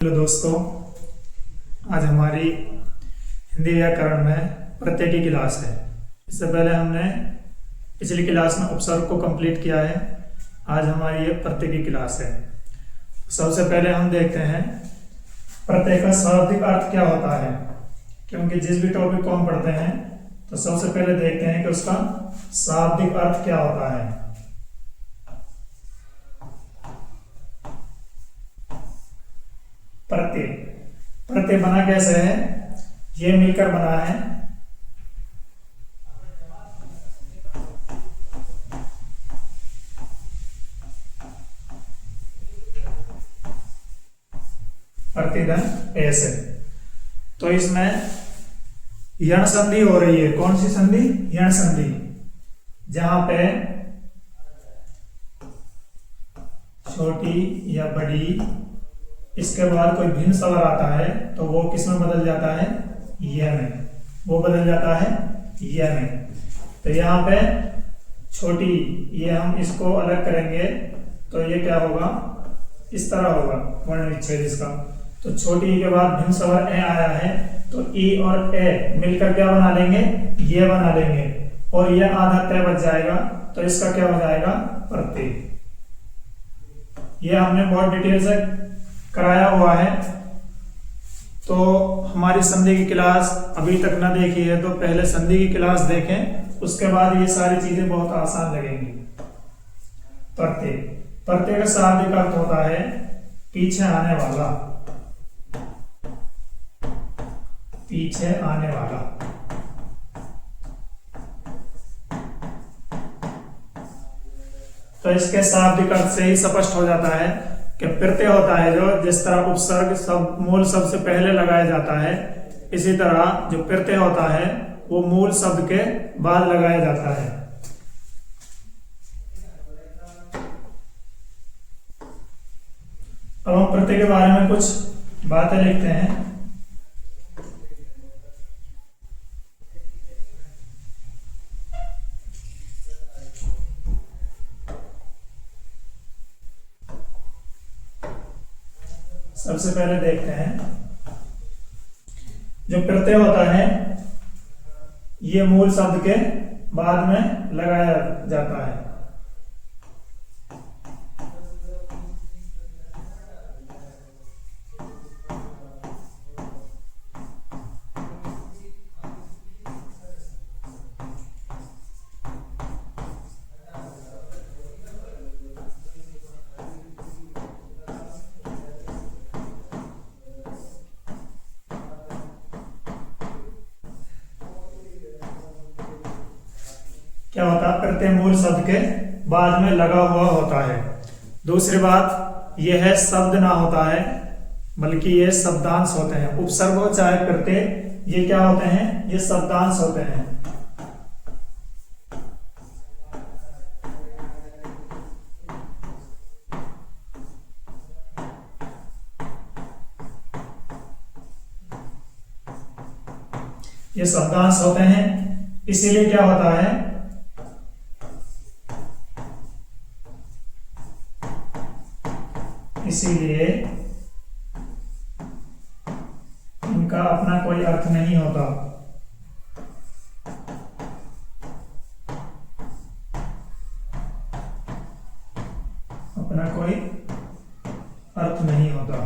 Hello दोस्तों, आज हमारी हिंदी व्याकरण में प्रत्यय की क्लास है। इससे पहले हमने पिछली क्लास में उपसर्ग को कंप्लीट किया है। आज हमारी ये प्रत्यय की क्लास है। सबसे पहले हम देखते हैं प्रत्यय का शाब्दिक अर्थ क्या होता है, क्योंकि जिस भी टॉपिक को हम पढ़ते हैं तो सबसे पहले देखते हैं कि उसका शाब्दिक अर्थ क्या होता है। प्रत्यय प्रत्यय बना कैसे है, ये मिलकर बना है प्रतिधन ऐसे। तो इसमें यण संधि हो रही है। कौन सी संधि? यण संधि। जहां पे छोटी या बड़ी इसके बाद कोई भिन्न स्वर आता है तो वो किस में बदल जाता है? य में। वो बदल जाता है य में। तो यहाँ पे छोटी, ये हम इसको अलग करेंगे तो ये क्या होगा? इस तरह होगा वर्ण विच्छेद इसका। तो छोटी के बाद भिन्न स्वर ए आया है तो ई और ए मिलकर क्या बना लेंगे? ये बना लेंगे और ये आधा तय बच जाएगा। तो इसका क्या हो जाएगा? प्रत्यय। ये हमने बहुत डिटेल से कराया हुआ है। तो हमारी संधि की क्लास अभी तक ना देखी है तो पहले संधि की क्लास देखें, उसके बाद ये सारी चीजें बहुत आसान लगेंगी। प्रत्यय प्रत्यय का शाब्दिक अर्थ होता है पीछे आने वाला। पीछे आने वाला। तो इसके शाब्दिक अर्थ से ही स्पष्ट हो जाता है कि प्रत्यय होता है जो जिस तरह उपसर्ग सब मूल शब्द से पहले लगाया जाता है, इसी तरह जो प्रत्यय होता है वो मूल शब्द के बाद लगाया जाता है। अब हम प्रत्यय के बारे में कुछ बातें लिखते हैं। सबसे पहले देखते हैं जो प्रत्यय होता है ये मूल शब्द के बाद में लगाया जाता है। क्या होता है? प्रत्यय मूल शब्द के बाद में लगा हुआ होता है। दूसरी बात यह है शब्द ना होता है बल्कि ये शब्दांश होते हैं। उपसर्ग हो चाहे प्रत्यय, ये क्या होते हैं? ये शब्दांश होते हैं। ये शब्दांश होते हैं, इसीलिए क्या होता है? इसीलिए इनका अपना कोई अर्थ नहीं होता। अपना कोई अर्थ नहीं होता।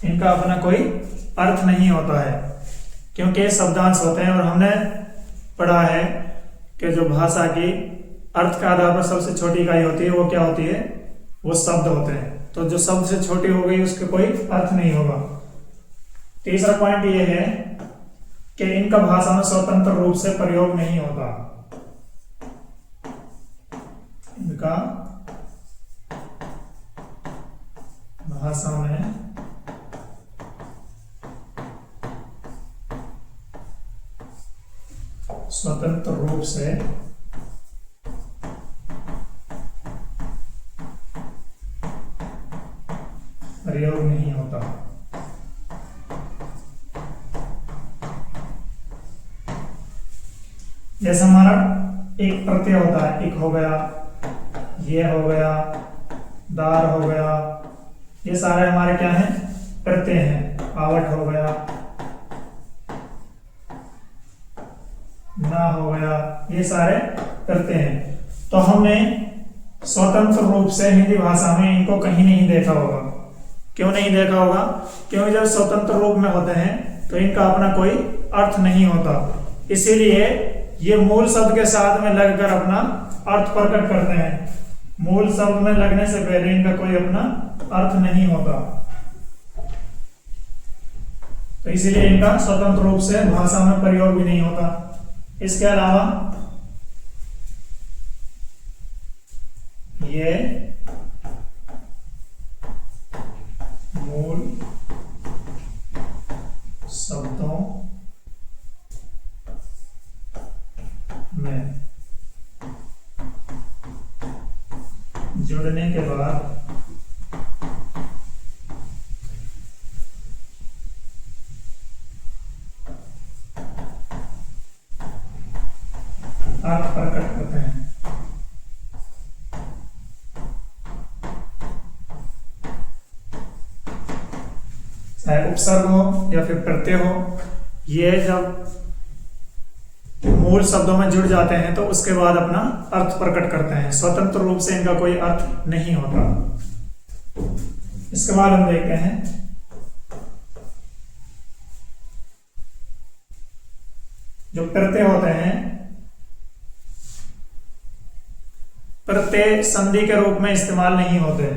इनका अपना कोई अर्थ नहीं होता है क्योंकि ये शब्दांश होते हैं। और हमने पढ़ा है कि जो भाषा की अर्थ के आधार पर सबसे छोटी इकाई होती है वो क्या होती है? वो शब्द होते हैं। तो जो शब्द से छोटी हो गई उसके कोई अर्थ नहीं होगा। तीसरा पॉइंट ये है कि इनका भाषा में स्वतंत्र रूप से प्रयोग नहीं होता। इनका भाषा में स्वतंत्र रूप से प्रयोग नहीं होता। जैसे हमारा एक प्रत्यय होता है, इक हो गया, ये हो गया, दार हो गया, ये सारे हमारे क्या हैं, प्रत्यय हैं। आवट हो गया, ना हो गया, ये सारे प्रत्यय हैं। तो हमने स्वतंत्र रूप से हिंदी भाषा में इनको कहीं नहीं देखा होगा। क्यों नहीं देखा होगा? क्योंकि जब स्वतंत्र रूप में होते हैं तो इनका अपना कोई अर्थ नहीं होता, इसीलिए ये मूल शब्द के साथ में लगकर अपना अर्थ प्रकट करते हैं। मूल शब्द में लगने से पहले इनका कोई अपना अर्थ नहीं होता, तो इसीलिए इनका स्वतंत्र रूप से भाषा में प्रयोग भी नहीं होता। इसके अलावा ये मूल शब्दों में जुड़ने के बाद अर्थ प्रकट करते हैं। चाहे उपसर्ग हो या फिर प्रत्यय हो, ये जब मूल शब्दों में जुड़ जाते हैं तो उसके बाद अपना अर्थ प्रकट करते हैं। स्वतंत्र रूप से इनका कोई अर्थ नहीं होता। इसके बाद हम देखते हैं जो प्रत्यय होते हैं, प्रत्यय संधि के रूप में इस्तेमाल नहीं होते।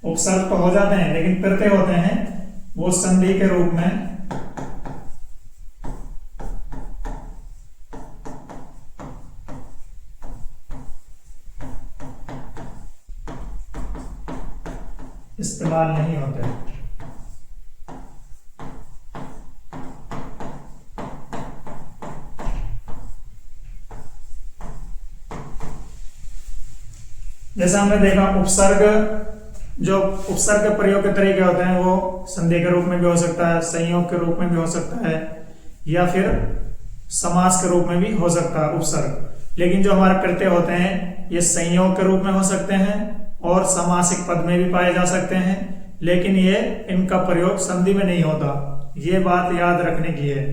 उपसर्ग तो हो जाते हैं, लेकिन प्रत्यय होते हैं वो संधि के रूप में इस्तेमाल नहीं होते। जैसा हमने देखा, जो उपसर्ग के प्रयोग के तरीके होते हैं वो संधि के रूप में भी हो सकता है, संयोग के रूप में भी हो सकता है, या फिर समास के रूप में भी हो सकता है उपसर्ग। लेकिन जो हमारे प्रत्यय होते हैं ये संयोग के रूप में हो सकते हैं और समासिक पद में भी पाए जा सकते हैं, लेकिन ये इनका प्रयोग संधि में नहीं होता। ये बात याद रखने की है,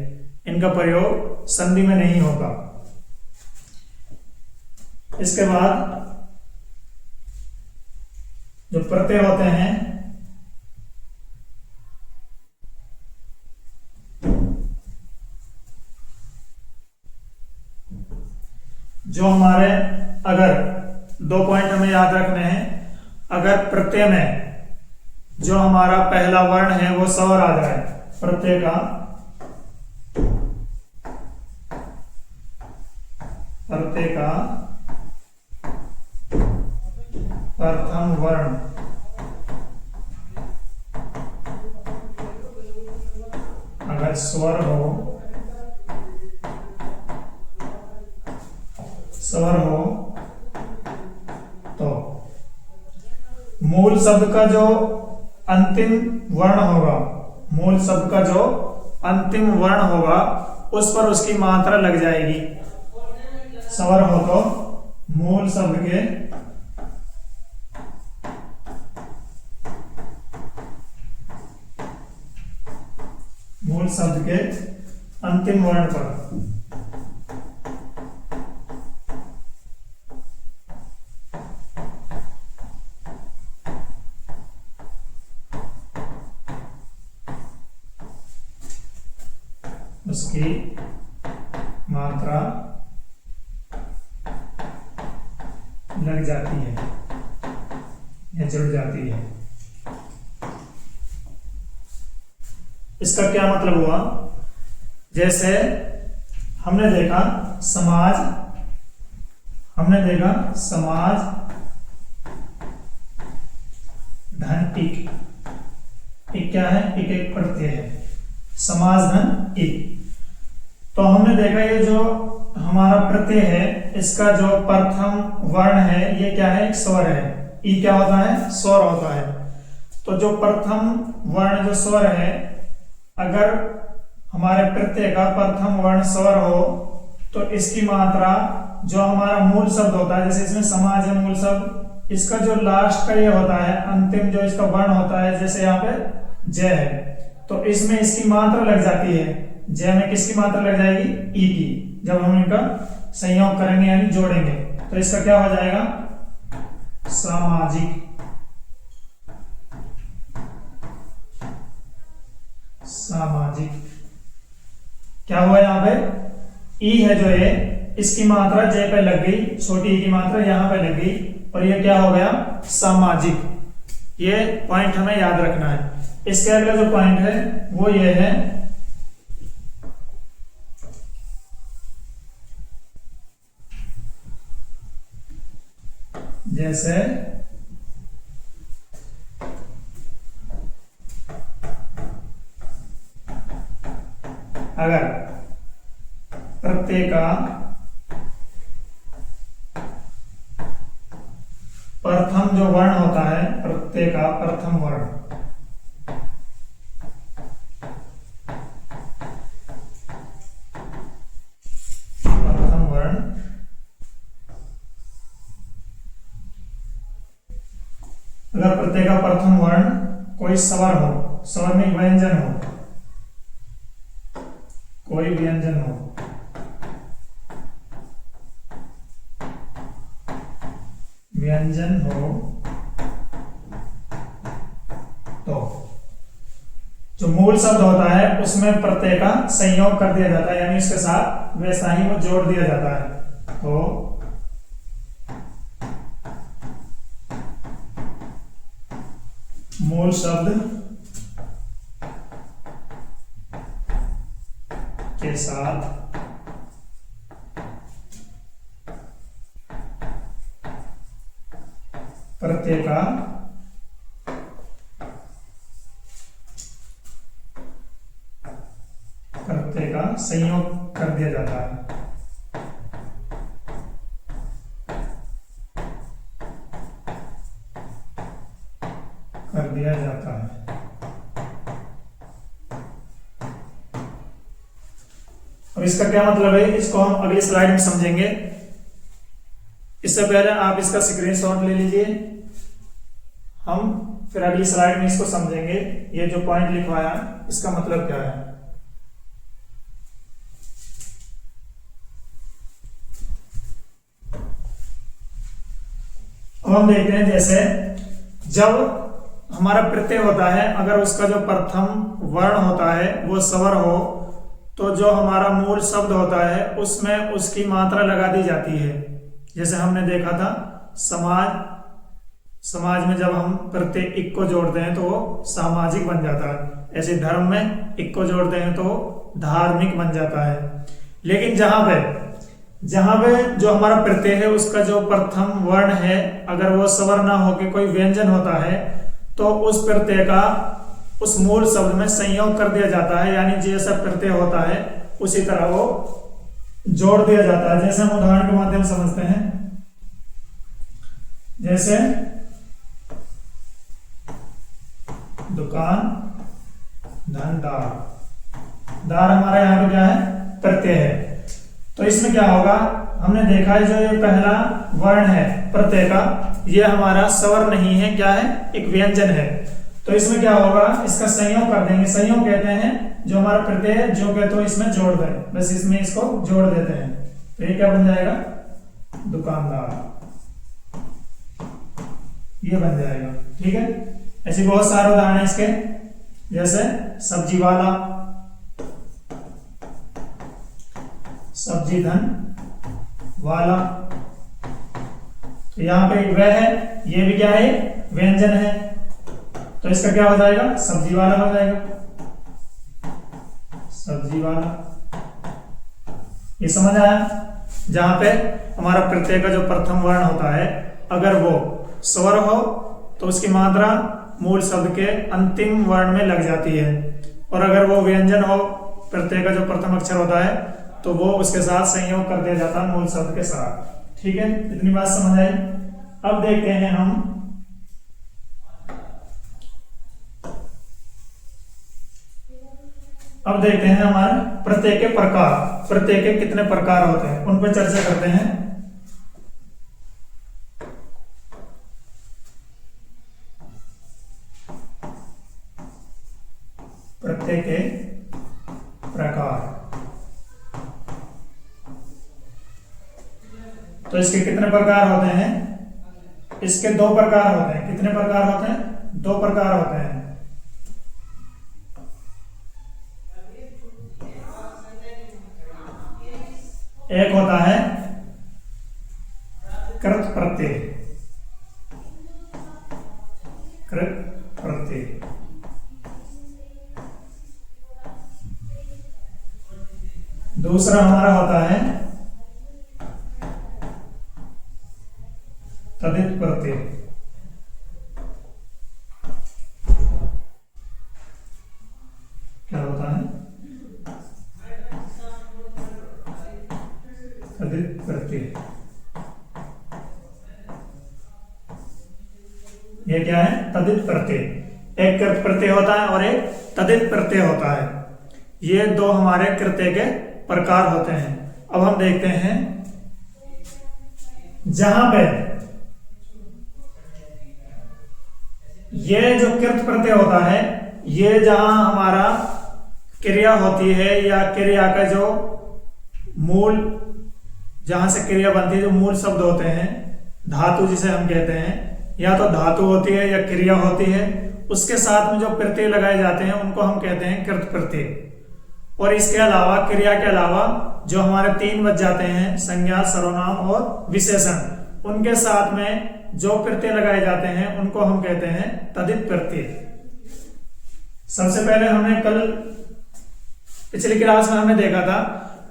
इनका प्रयोग संधि में नहीं होता। इसके बाद जो प्रत्यय होते हैं जो हमारे, अगर 2 पॉइंट हमें याद रखने हैं, अगर प्रत्यय में जो हमारा पहला वर्ण है वो स्वर आ जाए, प्रत्यय का प्रथम वर्ण अगर स्वर हो तो मूल शब्द का जो अंतिम वर्ण होगा उस पर उसकी मात्रा लग जाएगी। स्वर हो तो मूल शब्द के अंतिम वर्ण पर उसकी मात्रा लग जाती है या जुड़ जाती है। इसका क्या मतलब हुआ? जैसे हमने देखा समाज धन इक क्या है? इक एक प्रत्यय है, समाज धन इक। तो हमने देखा ये जो हमारा प्रत्यय है इसका जो प्रथम वर्ण है ये क्या है? एक स्वर है। ई क्या होता है? स्वर होता है। तो जो प्रथम वर्ण जो स्वर है, अगर हमारे प्रत्यय का प्रथम वर्ण स्वर हो तो इसकी मात्रा जो हमारा मूल शब्द होता है, जैसे इसमें समाज है मूल शब्द, इसका जो लास्ट का ये होता है अंतिम जो इसका वर्ण होता है, जैसे यहाँ पे जय है तो इसमें इसकी मात्रा लग जाती है। जय में किसकी मात्रा लग जाएगी? ई की। जब हम इनका संयोग करेंगे यानी जोड़ेंगे तो इसका क्या हो जाएगा? सामाजिक। सामाजिक क्या हुआ यहाँ पे? ई है जो ये, इसकी मात्रा जय पे लग गई, छोटी ई की मात्रा यहां पे लग गई और ये क्या हो गया? सामाजिक। ये पॉइंट हमें याद रखना है। इसके अगला जो पॉइंट है वो ये है, जैसे अगर प्रत्यय का प्रथम जो वर्ण होता है, प्रत्यय का प्रथम वर्ण, प्रथम वर्ण अगर प्रत्यय का प्रथम वर्ण कोई स्वर हो, स्वर में व्यंजन हो, कोई व्यंजन हो, व्यंजन हो तो जो मूल शब्द होता है उसमें प्रत्यय का संयोग कर दिया जाता है, यानी इसके साथ वैसा ही वो जोड़ दिया जाता है। तो मूल शब्द के साथ प्रत्यय का संयोग कर दिया जाता है। कर दिया जाता है। अब इसका क्या मतलब है, इसको हम अगली स्लाइड में समझेंगे। इससे पहले आप इसका स्क्रीनशॉट ले लीजिए, हम फिर अगली स्लाइड में इसको समझेंगे। ये जो पॉइंट लिखवाया इसका मतलब क्या है। अब हम देखते हैं, जैसे जब हमारा प्रत्यय होता है, अगर उसका जो प्रथम वर्ण होता है वो स्वर हो तो जो हमारा मूल शब्द होता है उसमें उसकी मात्रा लगा दी जाती है। जैसे हमने देखा था समाज, समाज में जब हम प्रत्यय इक को जोड़ते हैं तो वो सामाजिक बन जाता है। ऐसे धर्म में इक को जोड़ते हैं तो धार्मिक बन जाता है। लेकिन जहां पे जो हमारा प्रत्यय है उसका जो प्रथम वर्ण है अगर वो स्वर ना होकर कोई व्यंजन होता है तो उस प्रत्यय का उस मूल शब्द में संयोग कर दिया जाता है, यानी जैसा प्रत्यय होता है उसी तरह वो जोड़ दिया जाता है। जैसे हम उदाहरण के माध्यम से समझते हैं, जैसे दुकान, धनदार, दार हमारा यहाँ पे क्या है? प्रत्यय है। तो इसमें क्या होगा, हमने देखा है जो ये पहला वर्ण है प्रत्यय का, ये हमारा स्वर नहीं है, क्या है? एक व्यंजन है। तो इसमें क्या होगा, इसका संयोग कर देंगे। संयोग कहते हैं जो हमारा प्रत्यय है जो कहते हो इसमें जोड़ दें, बस इसमें इसको जोड़ देते हैं तो ये क्या बन जाएगा? दुकानदार, ये बन जाएगा। ठीक है, ऐसे बहुत सारे उदाहरण है इसके, जैसे सब्जी वाला, सब्जी धन वाला। तो यहां पे वह है, ये भी क्या है? व्यंजन है, तो इसका क्या हो जाएगा? सब्जी वाला हो जाएगा, सब्जी वाला। ये समझ आया? जहां पे हमारा प्रत्यय का जो प्रथम वर्ण होता है अगर वो स्वर हो तो उसकी मात्रा मूल शब्द के अंतिम वर्ण में लग जाती है, और अगर वो व्यंजन हो, प्रत्यय का जो प्रथम अक्षर होता है, तो वो उसके साथ संयोग कर दिया जाता है मूल शब्द के साथ। ठीक है, इतनी बात समझ आई। अब देखते हैं हम अब देखते हैं हमारे प्रत्यय के प्रकार। प्रत्यय के कितने प्रकार होते हैं उन पर चर्चा करते हैं। प्रत्यय के प्रकार। तो इसके कितने प्रकार होते हैं? इसके दो प्रकार होते हैं। कितने प्रकार होते हैं? दो प्रकार होते हैं। एक होता है कृत प्रत्यय। कृत प्रत्यय। दूसरा हमारा होता है तदित प्रत्यय। क्या होता है? तदित प्रत्यय। ये क्या है? तदित प्रत्यय। एक कृत प्रत्यय होता है और एक तदित प्रत्यय होता है। ये दो हमारे कृत्य के प्रकार होते हैं। अब हम देखते हैं जहां पे ये जो कृत प्रत्यय होता है, ये जहां हमारा क्रिया होती है या क्रिया का जो मूल, जहां से क्रिया बनती है, जो मूल शब्द होते हैं, धातु जिसे हम कहते हैं, या तो धातु होती है या क्रिया होती है, उसके साथ में जो प्रत्यय लगाए जाते हैं उनको हम कहते हैं कृत प्रत्यय। और इसके अलावा, क्रिया के अलावा जो हमारे तीन बच जाते हैं, संज्ञा, सर्वनाम और विशेषण, उनके साथ में जो प्रत्यय लगाए जाते हैं उनको हम कहते हैं तदित प्रत्यय। सबसे पहले हमने कल पिछली क्लास में हमने देखा था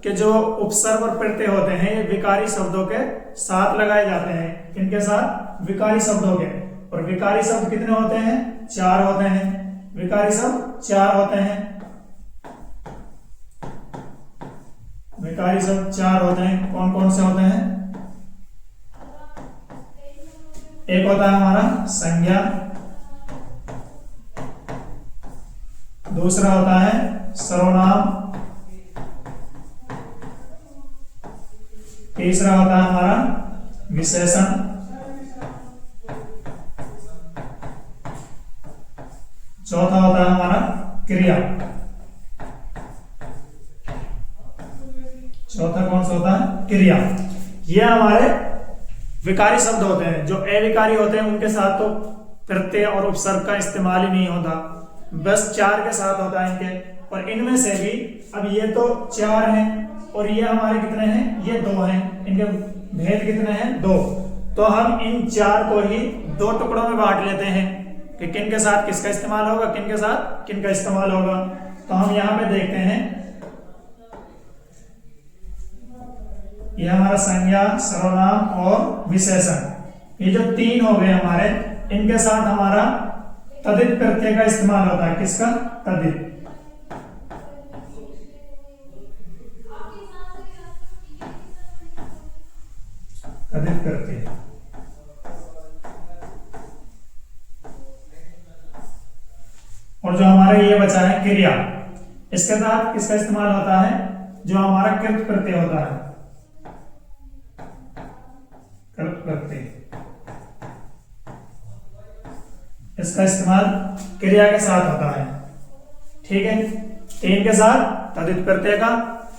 कि जो उपसर्ग और प्रत्यय होते हैं ये विकारी शब्दों के साथ लगाए जाते हैं। इनके साथ विकारी शब्दों के। और विकारी शब्द कितने होते हैं? 4 होते हैं। विकारी शब्द 4 होते हैं। विकारी शब्द 4 होते हैं। कौन कौन से होते हैं? एक होता है हमारा संज्ञा, दूसरा होता है सर्वनाम, तीसरा होता है हमारा विशेषण, चौथा होता है हमारा क्रिया। चौथा कौन सा होता है? क्रिया। ये हमारे विकारी शब्द होते हैं। जो अविकारी होते हैं उनके साथ तो प्रत्यय और उपसर्ग का इस्तेमाल ही नहीं होता, बस 4 के साथ होता है इनके। और इनमें से भी अब ये तो 4 हैं और ये हमारे कितने हैं? ये 2 हैं। इनके भेद कितने हैं? 2। तो हम इन 4 को ही 2 टुकड़ों में बांट लेते हैं कि किन के साथ किसका इस्तेमाल होगा, किन के साथ किन का इस्तेमाल होगा। तो हम यहां पे देखते हैं, ये हमारा संज्ञा, सर्वनाम और विशेषण, ये जो 3 हो गए हमारे, इनके साथ हमारा तदित प्रत्यय का इस्तेमाल होता है। किसका? तदित। तदित प्रत्यय। और जो हमारा ये बचा है क्रिया, इसके साथ किसका इस्तेमाल होता है? जो हमारा कृत प्रत्यय होता है। कृत प्रत्यय, इसका इस्तेमाल क्रिया के साथ होता है। ठीक है, 3 के साथ तदित प्रत्यय का,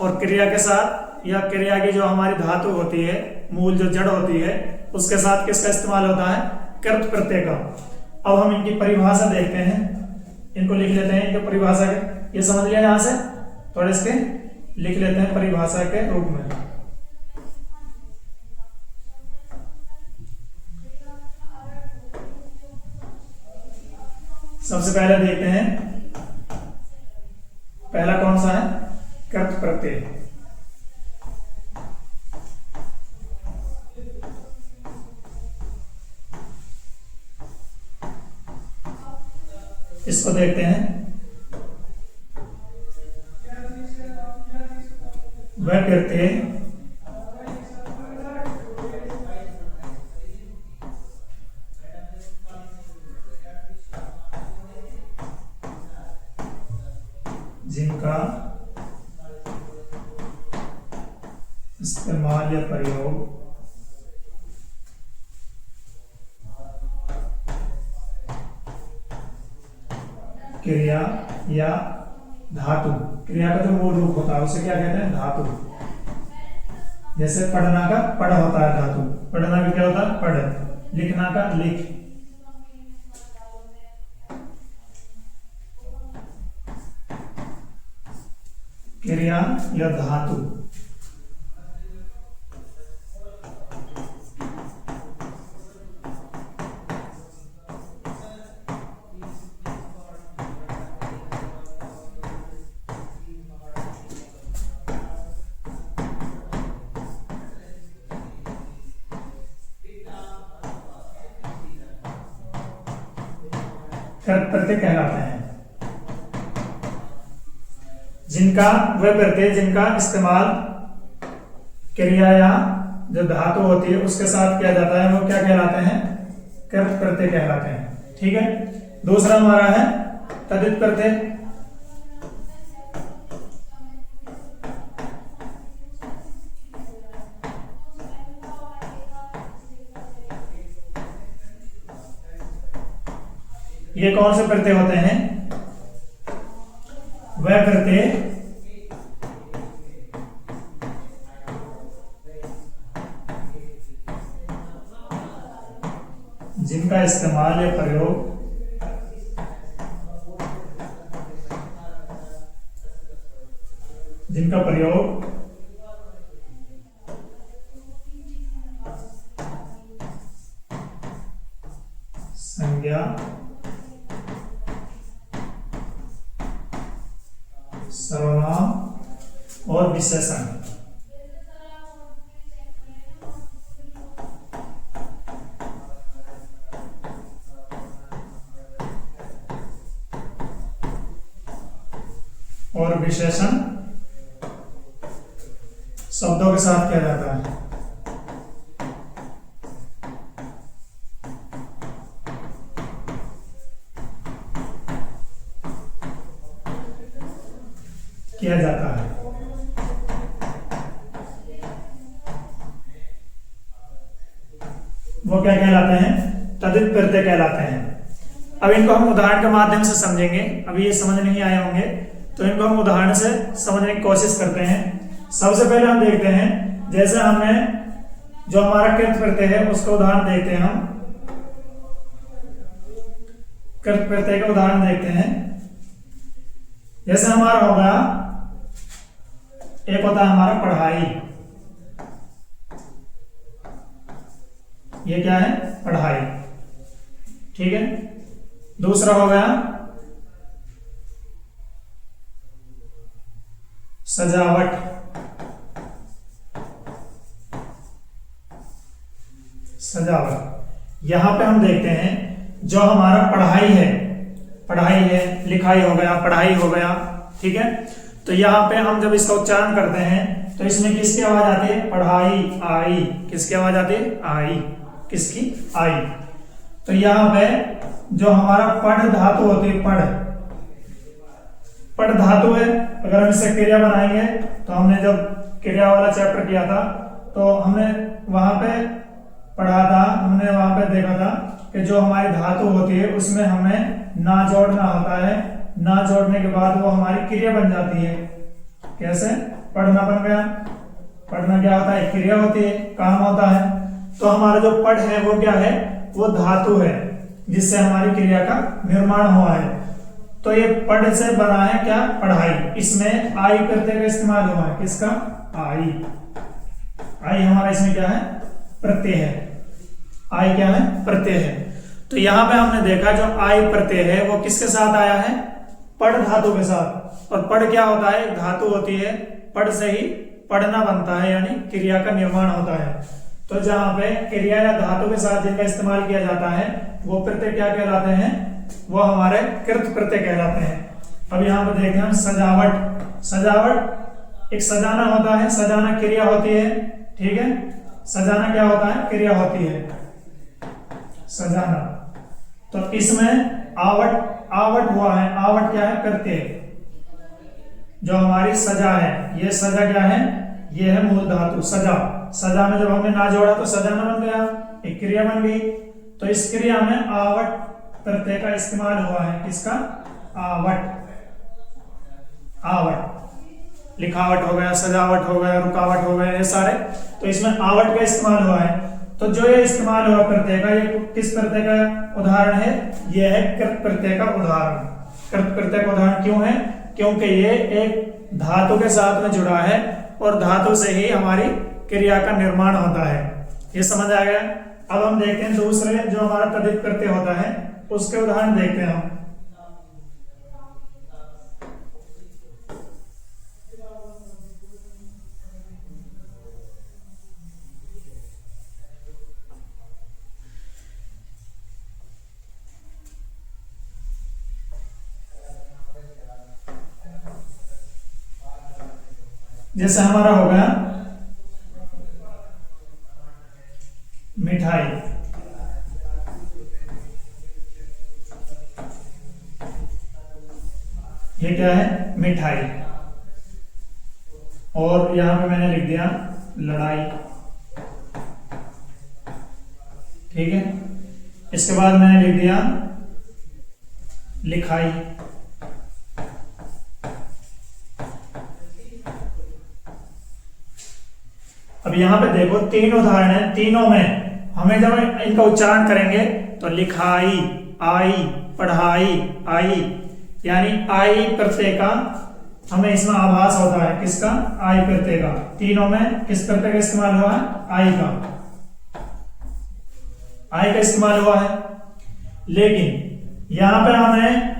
और क्रिया के साथ या क्रिया की जो हमारी धातु होती है, मूल जो जड़ होती है, उसके साथ किसका इस्तेमाल होता है? कृत प्रत्यय का। अब हम इनकी परिभाषा देखते हैं, इनको लिख लेते हैं। इनके परिभाषा के, ये समझ लिया यहां से, थोड़े इसके लिख लेते हैं परिभाषा के रूप में। सबसे पहले देखते हैं, पहला कौन सा है? कृत प्रत्यय। इसको देखते हैं। वह प्रत्यय जिनका इस्तेमाल या प्रयोग क्रिया या धातु। क्रिया का जो मूल रूप होता है उसे क्या कहते हैं? धातु। जैसे पढ़ना का पढ़ होता है धातु, पढ़ना का क्या होता है? पढ़। लिखना का लिख। क्रिया या धातु। कर्त प्रत्यय कहलाते हैं जिनका वह प्रत्यय जिनका इस्तेमाल क्रिया या जो धातु होती है उसके साथ किया जाता है वो क्या कहलाते हैं? कर्त प्रत्यय कहलाते हैं। ठीक है। दूसरा हमारा है तदित प्रत्यय। ये कौन से प्रत्यय होते हैं? वह प्रत्यय जिनका इस्तेमाल या प्रयोग संज्ञा सर्वनाम और विशेषण शब्दों के साथ किया जाता है। वो क्या कहलाते हैं? तदित प्रत्यय कहलाते हैं। अब इनको हम उदाहरण के माध्यम से समझेंगे। अभी ये समझ नहीं आए होंगे तो इनको हम उदाहरण से समझने की कोशिश करते हैं। सबसे पहले हम देखते हैं, जैसे हमने जो हमारा कृत प्रत्यय है उसका उदाहरण देखते हैं। हम कृत प्रत्यय का उदाहरण देखते हैं। जैसे हमारा होगा, एक होता है हमारा पढ़ाई। ये क्या है? पढ़ाई। ठीक है। दूसरा हो गया सजावट। सजावट। यहां पे हम देखते हैं जो हमारा पढ़ाई है, लिखाई हो गया, पढ़ाई हो गया। ठीक है। तो यहां पे हम जब इसका उच्चारण करते हैं तो इसमें किसकी आवाज आती है? पढ़ाई, आई। किसकी आवाज आती है? आई। किसकी? आई। तो यहां पे जो हमारा पढ़ धातु होती है, पढ़ धातु है। अगर हम इससे क्रिया बनाएंगे तो हमने जब क्रिया वाला चैप्टर किया था तो हमने वहां पे पढ़ा था, हमने वहां पे देखा था कि जो हमारी धातु होती है उसमें हमें ना जोड़ना होता है। ना जोड़ने के बाद वो हमारी क्रिया बन जाती है। कैसे? पढ़ना बन गया। पढ़ना क्या होता है? क्रिया होती है, काम होता है। तो हमारा जो पढ़ है वो क्या है? वो धातु है जिससे हमारी क्रिया का निर्माण हुआ है। तो ये पढ़ से बना है क्या? पढ़ाई। इसमें आई प्रत्यय का इस्तेमाल हुआ है। किसका? आई। आई हमारा इसमें क्या है? प्रत्यय है। आई क्या है? प्रत्यय है। तो यहां पे हमने देखा जो आई प्रत्यय है वो किसके साथ आया है? पढ़ धातु के साथ। और पढ़ क्या होता है? धातु होती है। पढ़ से ही पढ़ना बनता है, यानी क्रिया का निर्माण होता है। तो जहां पे क्रिया या धातु के साथ जिनका इस्तेमाल किया जाता है वो प्रत्यय क्या कहलाते हैं? वो हमारे कृत प्रत्यय कहलाते हैं। अब यहाँ पे देखते हैं सजावट। सजावट एक सजाना होता है, सजाना क्रिया होती है। ठीक है। सजाना क्या होता है? क्रिया होती है, सजाना। तो इसमें आवट हुआ है। आवट क्या है? प्रत्यय। जो हमारी सजा है, ये सजा क्या है? ये है मूल धातु सजा। सजा में जब हमने ना जोड़ा तो सजा ना बन गया, एक क्रिया बन गई। तो इस क्रिया में आवट प्रत्यय का इस्तेमाल हुआ है। किसका? आवट। आवट, लिखावट हो गया, सजावट हो गया, रुकावट हो गया, ये सारे। तो इसमें आवट का इस्तेमाल हुआ है। तो जो ये इस्तेमाल हुआ प्रत्यय का, ये किस प्रत्यय का उदाहरण है? ये है कृत प्रत्यय का उदाहरण। कृत प्रत्यय का उदाहरण क्यों है? क्योंकि ये एक धातु के साथ में जुड़ा है और धातु से ही हमारी क्रिया का निर्माण होता है। ये समझ आ गया? अब हम देखते हैं दूसरे जो हमारा तद्धित प्रत्यय होता है उसके उदाहरण देखते हैं हम। जैसे हमारा हो गया मिठाई। ये क्या है? मिठाई। और यहां पे मैंने लिख दिया लड़ाई। ठीक है, इसके बाद मैंने लिख दिया लिखाई। अब यहां पे देखो तीन उदाहरण है, तीनों में हमें जब इनका उच्चारण करेंगे तो लिखाई, आई, पढ़ाई, आई, यानी आई प्रत्यय का हमें इसमें आभास होता है। किसका? आई प्रत्यय का। तीनों में किस प्रत्यय का इस्तेमाल हुआ है? आई का। आई का इस्तेमाल हुआ है। लेकिन यहां पे हमें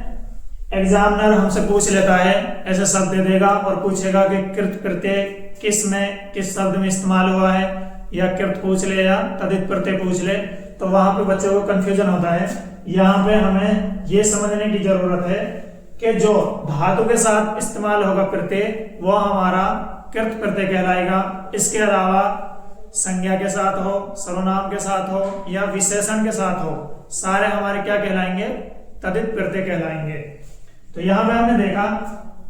एग्जामिनर हमसे पूछ लेता है, ऐसे शब्द दे देगा और पूछेगा कि कृत प्रत्यय किस शब्द में इस्तेमाल हुआ है, या कृत पूछ ले या तद्धित प्रत्यय पूछ ले, तो वहां पे बच्चों को कंफ्यूजन होता है। यहाँ पे हमें ये समझने की जरूरत है कि जो धातु के साथ इस्तेमाल होगा प्रत्यय वो हमारा कृत प्रत्यय कहलाएगा। इसके अलावा संज्ञा के साथ हो, सर्वनाम के साथ हो या विशेषण के साथ हो, सारे हमारे क्या कहलाएंगे? तद्धित प्रत्यय कहलाएंगे। तो यहां पे हमने देखा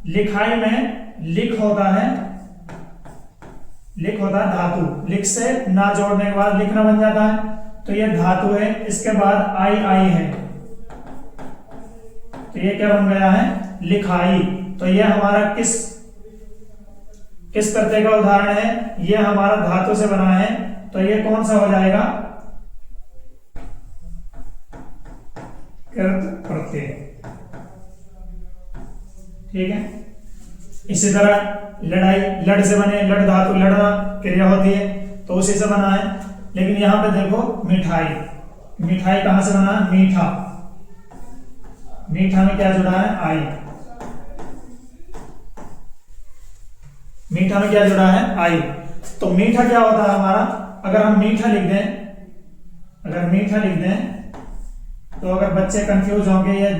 लिखाई में लिख होता है, लिख होता है धातु। लिख से ना जोड़ने के बाद लिखना बन जाता है, तो ये धातु है। इसके बाद आई है, तो ये क्या बन गया है? लिखाई। तो ये हमारा किस प्रत्यय का उदाहरण है? ये हमारा धातु से बना है, तो ये कौन सा हो जाएगा? कृत प्रत्यय। ठीक है। इसी तरह लड़ाई, लड़ से बने, लड़ धातु, लड़ना क्रिया होती है, तो उसी से बना है। लेकिन यहां पे देखो मिठाई, मिठाई कहां से बना? मीठा। मीठा में क्या जुड़ा है? आई। मीठा में क्या जुड़ा है? आई। तो मीठा क्या होता है हमारा? अगर हम मीठा लिख दें, अगर मीठा लिख दें तो अगर बच्चे कंफ्यूज होंगे ये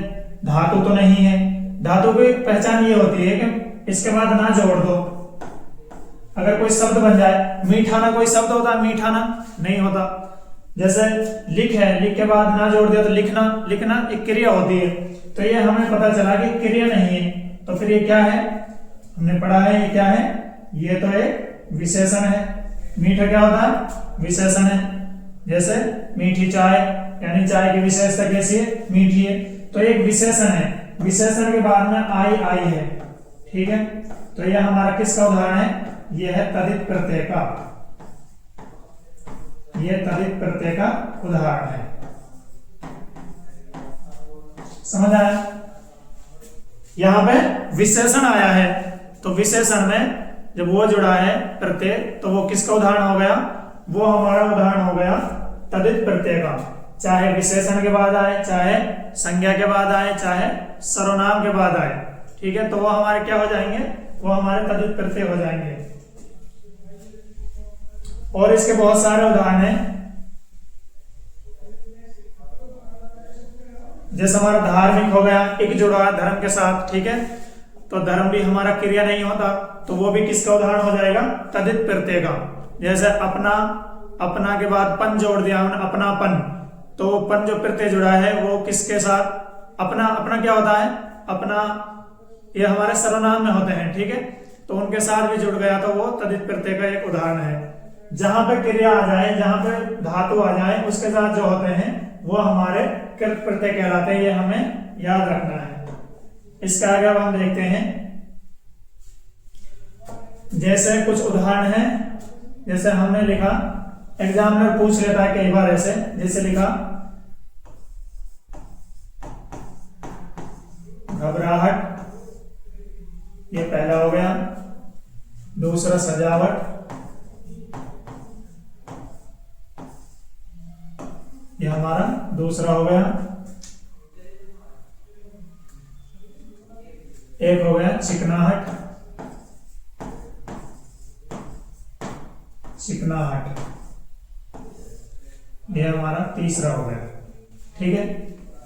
धातु तो नहीं है। धातु की पहचान ये होती है कि इसके बाद ना जोड़ दो। अगर कोई शब्द बन जाए, मीठाना कोई शब्द होता है? मीठाना नहीं होता। जैसे लिख है, लिख के बाद ना जोड़ दिया तो लिखना। लिखना एक क्रिया होती है, तो ये हमें पता चला कि क्रिया नहीं है। तो फिर ये क्या है? हमने पढ़ा है ये क्या है? ये तो एक विशेषण है। मीठा क्या होता है? विशेषण है। जैसे मीठी चाय, यानी चाय की विशेषता कैसी है? मीठी है। तो एक विशेषण है, विशेषण के बाद में आई है। ठीक है, तो यह हमारा किसका उदाहरण है? यह है तद्धित प्रत्यय का। यह तद्धित प्रत्यय का उदाहरण है। समझ आया? यहां पे विशेषण आया है, तो विशेषण में जब वो जुड़ा है प्रत्यय, तो वो किसका उदाहरण हो गया? वो हमारा उदाहरण हो गया तद्धित प्रत्यय का। चाहे विशेषण के बाद आए, चाहे संज्ञा के बाद आए, चाहे सर्वनाम के बाद आए। ठीक है, तो वो हमारे क्या हो जाएंगे? वो हमारे तद्धित प्रत्यय हो जाएंगे। और इसके बहुत सारे उदाहरण हैं। जैसे हमारा धार्मिक हो गया, एक जुड़ा धर्म के साथ। ठीक है, तो धर्म भी हमारा क्रिया नहीं होता, तो वो भी किसका उदाहरण हो जाएगा? तद्धित प्रत्यय का। जैसे अपना, अपना के बाद पन जोड़ दिया हमने, अपनापन, तो पन जो प्रत्यय जुड़ा है वो किसके साथ? अपना। अपना क्या होता है? अपना, ये हमारे सर्वनाम में होते हैं। ठीक है, तो उनके साथ भी जुड़ गया, तो वो तद्धित प्रत्यय का एक उदाहरण है। जहां पे क्रिया आ जाए, जहां पे धातु आ जाए, उसके साथ जो होते हैं वो हमारे कृत प्रत्यय कहलाते हैं। ये हमें याद रखना है। इसके आगे अब हम देखते हैं, जैसे कुछ उदाहरण हैं। जैसे हमने लिखा, एग्जामिनर पूछ लेता है कई बार ऐसे, जैसे लिखा घबराहट, ये पहला हो गया। दूसरा सजावट, ये हमारा दूसरा हो गया। एक हो गया चिकनाहट, चिकनाहट, ये हमारा तीसरा हो गया। ठीक है,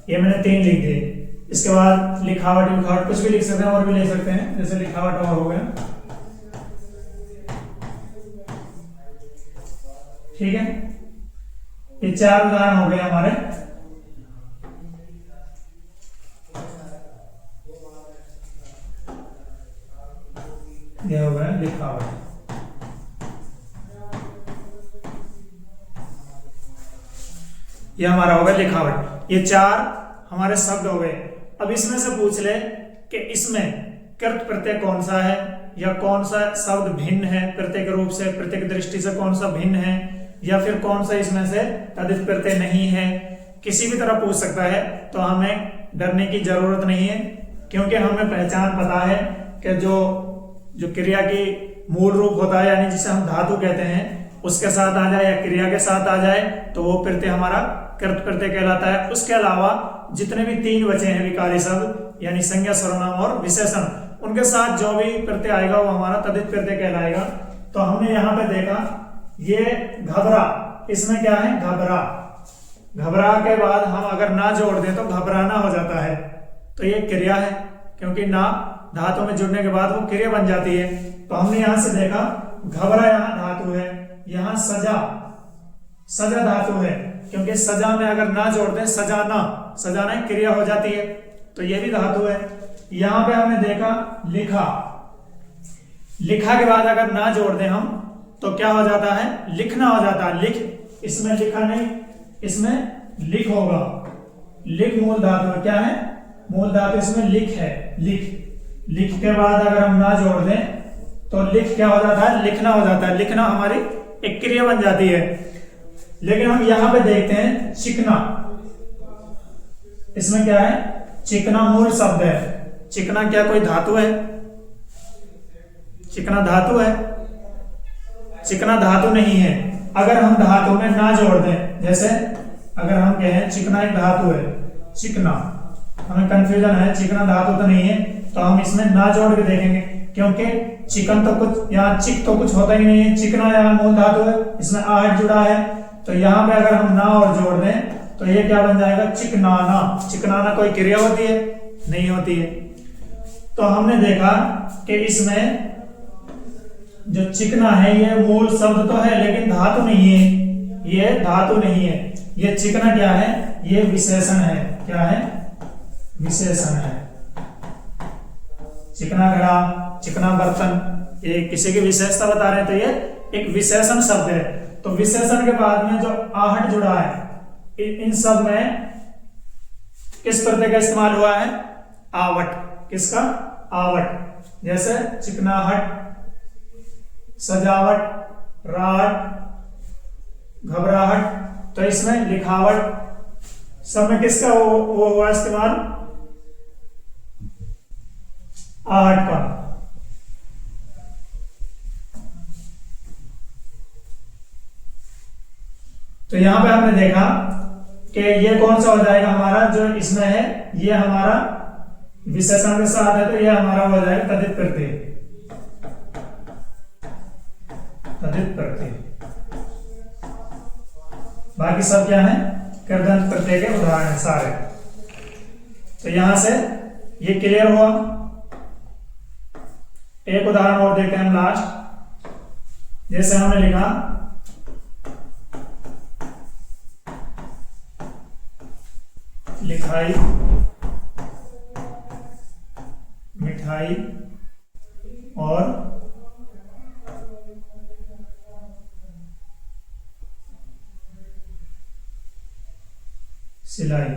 ये मैंने 3 लिख दिए। इसके बाद लिखावट, लिखावट कुछ भी लिख सकते हैं, और भी ले सकते हैं, जैसे लिखावट और हो गया। ठीक है, ये 4 उदाहरण हो गए हमारे। ये हो गया लिखावट। ये हमारा हो गया लिखावट। ये 4 हमारे शब्द हो गए। अब इसमें से पूछ ले कि इसमें कृत प्रत्यय कौन सा है, या कौन सा शब्द भिन्न है प्रत्येक रूप से, प्रत्येक दृष्टि से कौन सा भिन्न है, या फिर कौन सा इसमें से तद्धित प्रत्यय नहीं है। किसी भी तरह पूछ सकता है, तो हमें डरने की जरूरत नहीं है, क्योंकि हमें पहचान पता है कि जो क्रिया की मूल रूप होता है, यानी जिसे हम धातु कहते हैं, उसके साथ आ जाए या क्रिया के साथ आ जाए, तो वो प्रत्यय हमारा कृत प्रत्यय कहलाता है। उसके अलावा जितने भी 3 बचे हैं विकारी शब्द, यानी संज्ञा, सर्वनाम और विशेषण, उनके साथ जो भी प्रत्यय आएगा वो हमारा तद्धित प्रत्यय कहलाएगा। तो हमने यहाँ पे देखा, ये घबरा, इसमें क्या है घबरा। घबरा के बाद हम अगर ना जोड़ दें तो घबराना हो जाता है, तो ये क्रिया है, क्योंकि ना धातु में जुड़ने के बाद वो क्रिया बन जाती है। तो हमने यहां से देखा घबरा यहाँ धातु है, यहाँ सजा, सजा धातु है, क्योंकि सजा में अगर ना जोड़ दें, सजाना, सजाना क्रिया हो जाती है, तो ये भी धातु है। यहां पे हमने देखा लिखा, लिखा के बाद अगर ना जोड़ दें हम, तो क्या हो जाता है लिखना हो जाता है। लिख, इसमें लिखा नहीं, इसमें लिख होगा। लिख मूल धातु है, क्या है मूल धातु, इसमें लिख है, लिख। लिख के बाद अगर हम ना जोड़ दें तो लिख क्या हो जाता है लिखना हो जाता है। लिखना हमारी एक क्रिया बन जाती है। लेकिन हम यहां पे देखते हैं चिकना, इसमें क्या है चिकना मूल शब्द है। चिकना क्या कोई धातु है? चिकना धातु है? चिकना धातु नहीं है। अगर हम धातु में ना जोड़ दें, जैसे अगर हम कहें चिकना एक धातु है, चिकना, हमें कंफ्यूजन है, चिकना धातु तो नहीं है, तो हम इसमें ना जोड़ के देखेंगे, क्योंकि चिकन तो कुछ, यहाँ चिक तो कुछ होता ही नहीं है। चिकना यहाँ मूल धातु है, इसमें आहट जुड़ा है, तो यहाँ पे अगर हम ना और जोड़ दें तो ये क्या बन जाएगा चिकनाना। चिकनाना कोई क्रिया होती है? नहीं होती है। तो हमने देखा कि इसमें जो चिकना है ये मूल शब्द तो है, लेकिन धातु नहीं है, ये धातु नहीं है। ये चिकना क्या है? ये विशेषण है। क्या है? विशेषण है। चिकना घड़ा, चिकना बर्तन, ये किसी की विशेषता बता रहे हैं, तो ये एक विशेषण शब्द है। तो विशेषण के बाद में जो आहट जुड़ा है, इन सब में किस प्रत्यय का इस्तेमाल हुआ है? आवट। किसका? आवट। जैसे चिकनाहट, सजावट, राहट, घबराहट, तो इसमें लिखावट, सब में किसका वो हुआ इस्तेमाल? आहट का। तो यहां पे हमने देखा कि ये कौन सा हो जाएगा हमारा, जो इसमें है ये हमारा विशेषण के साथ है, तो ये हमारा हो जाएगा तद्धित प्रत्यय। तद्धित प्रत्यय। बाकी सब क्या है? कृदंत प्रत्यय के उदाहरण है सारे। तो यहां से ये क्लियर हुआ। एक उदाहरण और देखते हैं हम लास्ट। जैसे हमने लिखा लिखाई, मिठाई और सिलाई।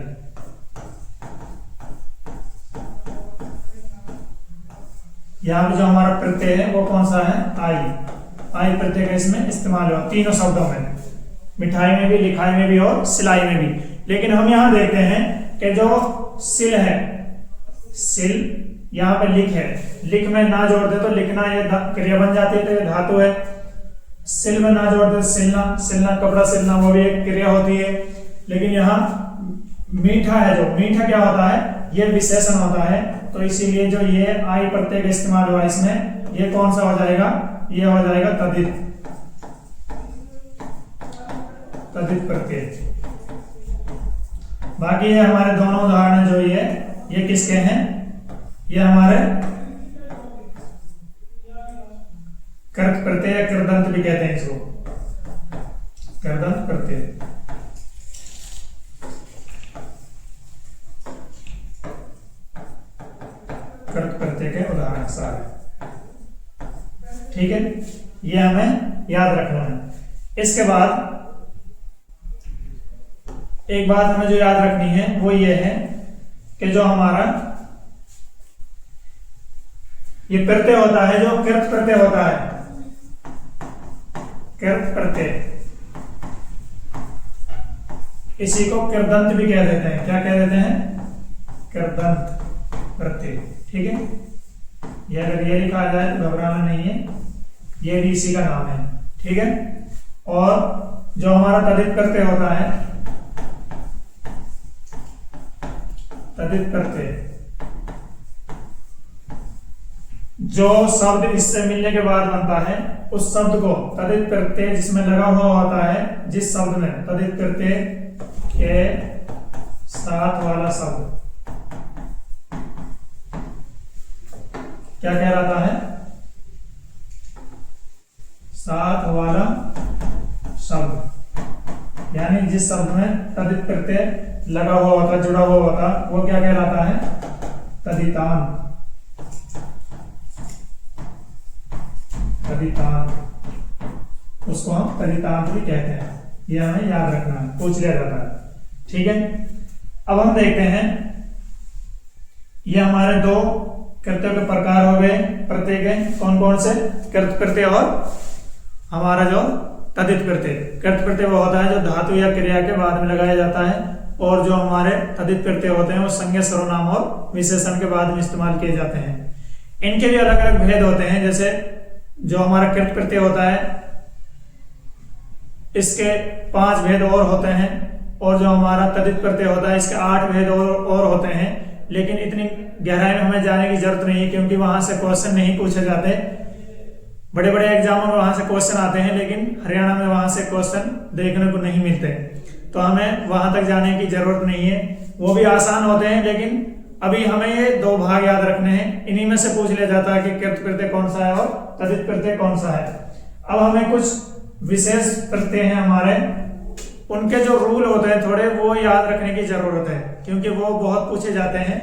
यहाँ पे जो हमारा प्रत्यय है वो कौन सा है? आई। आई प्रत्यय का इसमें इस्तेमाल हुआ तीनों शब्दों में, मिठाई में भी, लिखाई में भी और सिलाई में भी। लेकिन हम यहाँ देखते हैं कि जो सिल है, सिल यहाँ पे लिख है, लिख में ना जोड़ दे तो लिखना ये क्रिया बन जाती है, तो ये धातु है। सिल में ना जोड़ दे सिलना, सिलना कपड़ा सिलना, वो भी एक क्रिया होती है। लेकिन यहाँ मीठा है, जो मीठा क्या होता है? ये विशेषण होता है। तो इसीलिए जो ये आई प्रत्यय का इस्तेमाल हुआ इसमें, ये कौन सा हो जाएगा? ये हो जाएगा तदित, तदित प्रत्यय। बाकी ये हमारे दोनों उदाहरण जो ये किसके हैं? ये हमारे कृत प्रत्यय या कृदंत भी कहते हैं इसको, कृदंत प्रत्यय। कृत प्रत्यय के उदाहरण सारे, ठीक है, ये हमें याद रखना है। इसके बाद एक बात हमें जो याद रखनी है वो ये है कि जो हमारा ये प्रत्यय होता है, जो कृत प्रत्यय होता है, कृत प्रत्यय, इसी को कृदंत भी कह देते हैं। क्या कह देते हैं? कृदंत प्रत्यय, ठीक है। ये अगर ये लिखा जाए तो घबराना नहीं है, ये भी इसी का नाम है, ठीक है। और जो हमारा तदित प्रत्यय होता है, तदित प्रत्यय, जो शब्द इससे मिलने के बाद बनता है उस शब्द को तदित प्रत्यय जिसमें लगा हुआ होता है, जिस शब्द में तदित प्रत्यय के साथ वाला शब्द क्या कहलाता है? साथ वाला शब्द, यानी जिस शब्द में तदित प्रत्यय लगा हुआ होता, जुड़ा हुआ होता, वो क्या कहलाता है? तदितांत, तदितांत, उसको हम तदितांत भी कहते हैं। यह हमें याद रखना है, पूछ लिया जाता है, ठीक है। अब हम देखते हैं, ये हमारे दो कृत्यों के प्रकार हो गए प्रत्यय के, कौन कौन से? कृत प्रत्यय और हमारा जो तदित प्रत्यय। कृत प्रत्यय वो होता है जो धातु या क्रिया के बाद में लगाया जाता है, और जो हमारे तदित प्रत्यय होते हैं वो संज्ञा, सर्वनाम और विशेषण के बाद में इस्तेमाल किए जाते हैं। इनके भी अलग अलग भेद होते हैं। जैसे जो हमारा कृत प्रत्यय होता है, इसके 5 भेद और होते हैं, और जो हमारा तदित प्रत्यय होता है इसके 8 भेद और होते हैं। लेकिन इतनी गहराई में हमें जाने की जरूरत नहीं है, क्योंकि वहां से क्वेश्चन नहीं पूछे जाते। बड़े बड़े एग्जामों में वहां से क्वेश्चन आते हैं, लेकिन हरियाणा में वहां से क्वेश्चन देखने को नहीं मिलते, तो हमें वहां तक जाने की जरूरत नहीं है। वो भी आसान होते हैं, लेकिन अभी हमें ये 2 भाग याद रखने हैं। इन्हीं में से पूछ लिया जाता है कि कृत प्रत्यय कौन सा है और तदित प्रत्यय कौन सा है। अब हमें कुछ विशेष प्रत्यय हैं हमारे, उनके जो रूल होते हैं थोड़े, वो याद रखने की जरूरत है, क्योंकि वो बहुत पूछे जाते हैं,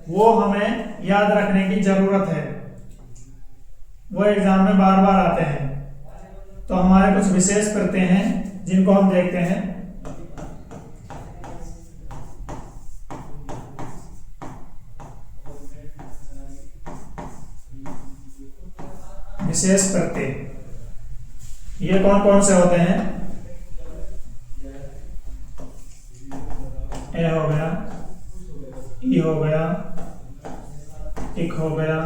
वो हमें याद रखने की जरूरत है, वो एग्जाम में बार बार आते हैं। तो हमारे कुछ विशेष प्रत्यय हैं जिनको हम देखते हैं। विशेष प्रत्यय ये कौन कौन से होते हैं? ए हो गया, ई हो गया, इक हो गया,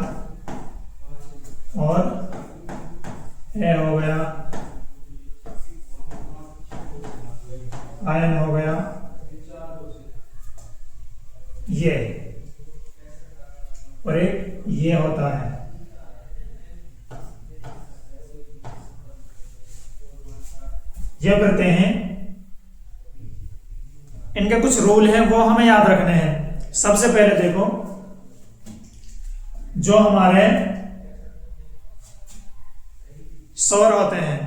और ए हो गया, आयन हो गया, ये, और एक ये होता है। ये प्रत्यय हैं, इनके कुछ रूल हैं, वो हमें याद रखने हैं। सबसे पहले देखो, जो हमारे स्वर होते हैं,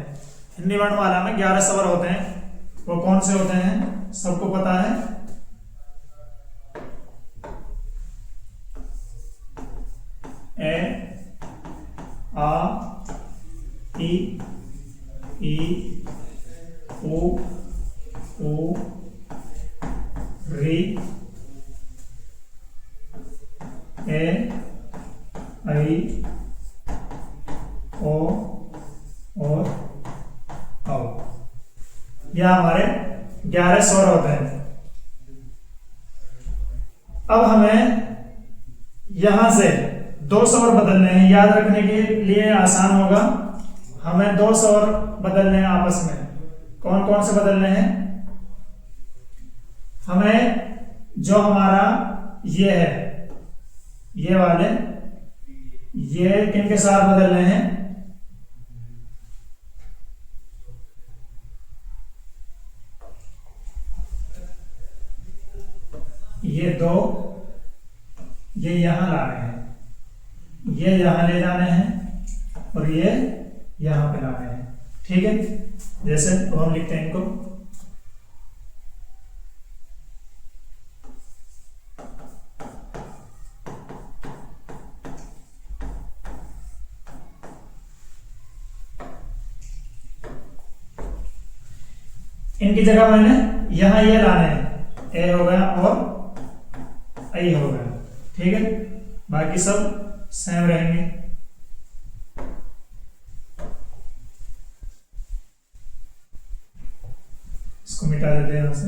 हिंदी वर्णमाला में 11 स्वर होते हैं, वो कौन से होते हैं? सबको पता है। ए, आ, ई, उ, री, ए, आई, ओ और औ। यह हमारे 11 स्वर होते हैं। अब हमें यहां से 2 स्वर बदलने हैं। याद रखने के लिए आसान होगा। हमें 2 स्वर बदलने हैं आपस में। कौन कौन से बदलने हैं? हमें जो हमारा ये है, ये वाले, ये किनके साथ बदलने हैं? ये 2, ये यहां ला रहे हैं, ये यहां ले जाने हैं और ये यहां पे लाने हैं। ठीक है, जैसे तो हम लिखते हैं इनको, इनकी जगह मैंने यहां ये लाने हैं, ए हो गया और आई हो गया। ठीक है, बाकी सब सेम रहेंगे। इसको मिटा देते हैं यहां से।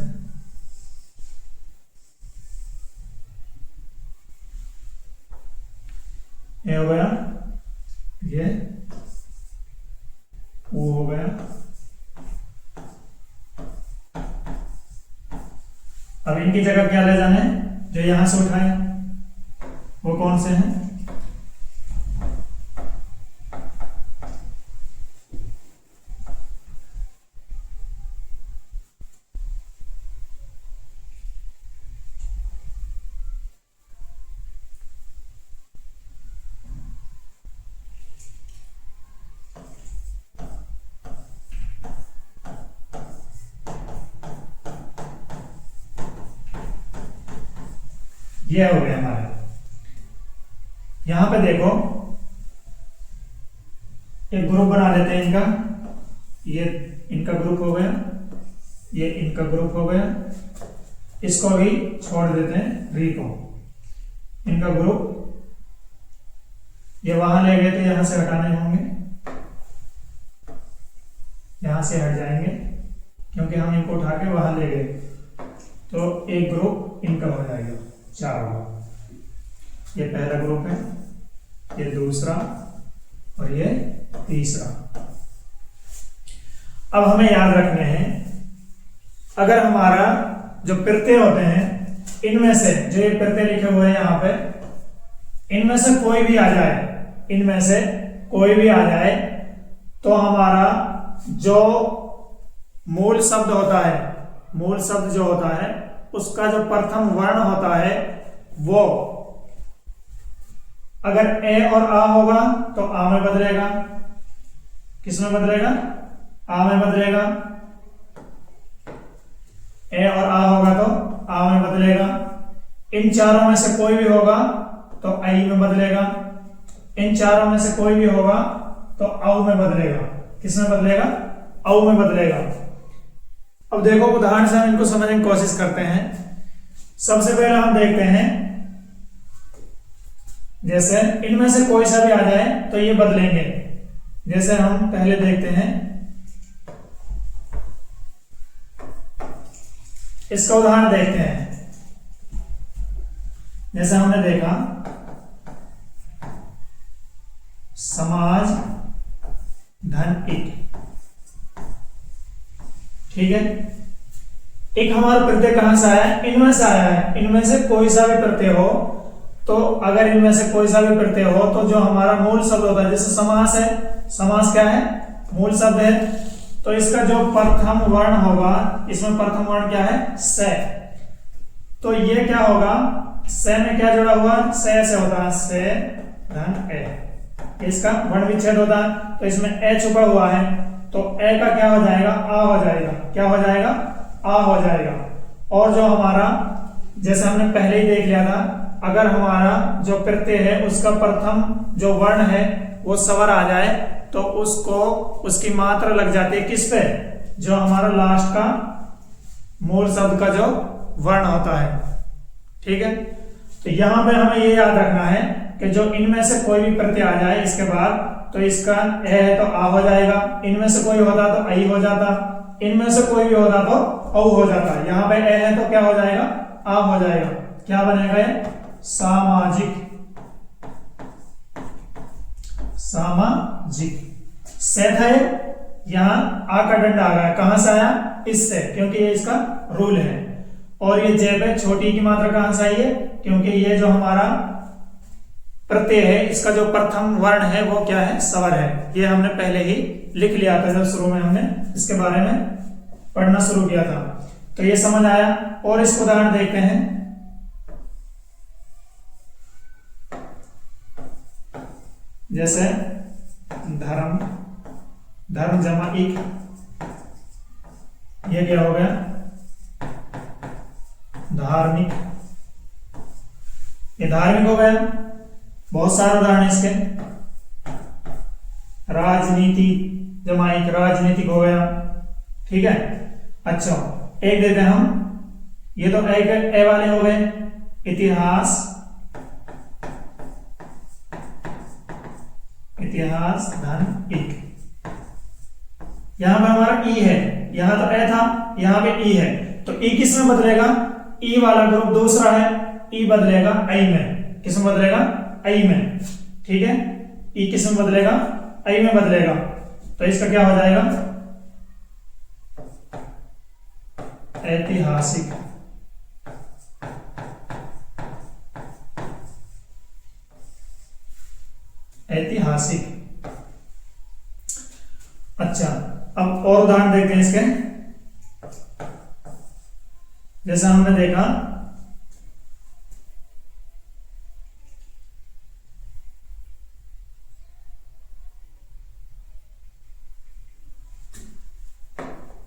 ए हो गया, ये ओ हो गया। अब इनकी जगह क्या ले जाना है? जो यहां से उठाए वो कौन से हैं? ये हो गया हमारे। यहां पे देखो, एक ग्रुप बना लेते हैं इनका। ये इनका ग्रुप हो गया, ये इनका ग्रुप हो गया। इसको भी छोड़ देते हैं, री को। इनका ग्रुप ये वहां ले गए तो यहां से हटाने होंगे, यहां से हट जाएंगे क्योंकि हम इनको उठा के वहां ले गए। तो एक ग्रुप इनका हो जाएगा, 4 होगा। ये पहला ग्रुप है, ये दूसरा और ये तीसरा। अब हमें याद रखने हैं, अगर हमारा जो प्रत्यय होते हैं, इनमें से जो ये प्रत्यय लिखे हुए हैं यहां पे, इनमें से कोई भी आ जाए, इनमें से कोई भी आ जाए, तो हमारा जो मूल शब्द होता है, मूल शब्द जो होता है, उसका जो प्रथम वर्ण होता है, वो अगर ए और आ होगा तो आ में बदलेगा। किस में बदलेगा? आ में बदलेगा। ए और आ होगा तो आ में बदलेगा। इन चारों में से कोई भी होगा तो आई में बदलेगा। इन चारों में से कोई भी होगा तो औ में बदलेगा। किस में बदलेगा? औ में बदलेगा। अब देखो, उदाहरण से हम इनको समझने की कोशिश करते हैं। सबसे पहले हम देखते हैं, जैसे इनमें से कोई सा भी आ जाए तो ये बदलेंगे। जैसे हम पहले देखते हैं, इसका उदाहरण देखते हैं। जैसे हमने देखा, समाज धन इक। ठीक है, एक हमारा प्रत्यय कहां से आया है? इनमें से आया है। इनमें से कोई सा भी प्रत्यय हो, तो अगर इनमें से कोई सा भी प्रत्यय हो तो जो हमारा मूल शब्द होता है, जैसे समास है, समास क्या है? मूल शब्द है। तो इसका जो प्रथम वर्ण होगा, इसमें प्रथम वर्ण क्या है? से। तो ये क्या होगा? से में क्या जुड़ा हुआ? से होता है, से धन ए। इसका वर्ण विच्छेद होता है, तो इसमें ए छुपा हुआ है, तो ए का क्या हो जाएगा? आ हो जाएगा। क्या हो जाएगा? आ हो जाएगा। और जो हमारा, जैसे हमने पहले ही देख लिया था, अगर हमारा जो प्रत्यय है उसका प्रथम जो वर्ण है वो स्वर आ जाए तो उसको, उसकी मात्रा लग जाती है किस पे? जो हमारा लास्ट का मूल शब्द का जो वर्ण होता है। ठीक है, तो यहां पे हमें ये याद रखना है कि जो इनमें से कोई भी प्रत्यय आ जाए इसके बाद, तो इसका ए है तो आ हो जाएगा, इनमें से कोई होता तो आई हो जाता, इनमें से कोई भी होता तो औ हो जाता। यहाँ पे ए है तो क्या हो जाएगा, आ हो जाएगा। क्या बनेगा ये, सामाजिक। सामाजिक। सेठ है, यहाँ आ का डंडा आ गया, कहां से आया, इससे, क्योंकि ये इसका रूल है। और ये जे पे छोटी की मात्रा कहां से आई है, क्योंकि ये जो हमारा प्रत्यय है इसका जो प्रथम वर्ण है वो क्या है, स्वर है। ये हमने पहले ही लिख लिया था जब शुरू में हमने इसके बारे में पढ़ना शुरू किया था, तो ये समझ आया। और इसको उदाहरण देखते हैं। जैसे धर्म, धर्म जमा इक, ये क्या हो गया, धार्मिक। ये धार्मिक हो गया। बहुत सारे उदाहरण इसके। राजनीति जमा इक, राजनीतिक हो गया। ठीक है, अच्छा एक देते हैं हम, ये तो एक ए वाले हो गए। इतिहास, इतिहास धन इक। यहां पर हमारा ई है, यहां तो ए था, यहां पे ई है, तो ई किस में बदलेगा, ई वाला ग्रुप दूसरा है, ई बदलेगा आई में। किस में बदलेगा, आई में। ठीक है, ई किस में बदलेगा, आई में बदलेगा। तो इसका क्या हो जाएगा, ऐतिहासिक। ऐतिहासिक। अच्छा, अब और उदाहरण देखते हैं इसके। जैसा हमने देखा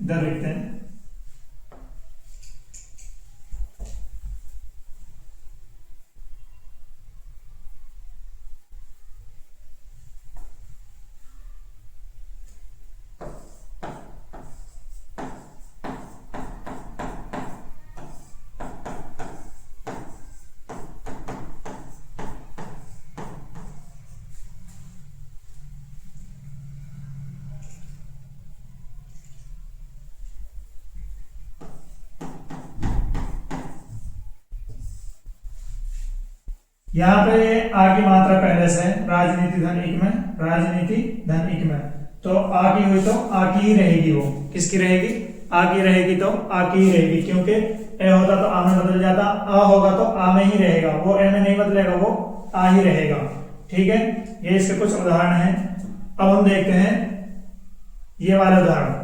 इधर लिखते हैं, यहाँ पे आ की मात्रा पहले से राजनीति धन इक में, राजनीति धन इक में, तो आ की हुई तो आ की ही रहेगी। वो किसकी रहेगी, आ की रहेगी, तो आ की ही रहेगी, क्योंकि ए होता तो आ में बदल जाता, आ होगा तो आ में ही रहेगा, वो ए में नहीं बदलेगा, वो आ ही रहेगा। ठीक है, ये इसके कुछ उदाहरण हैं। अब हम देखते हैं ये वाला उदाहरण।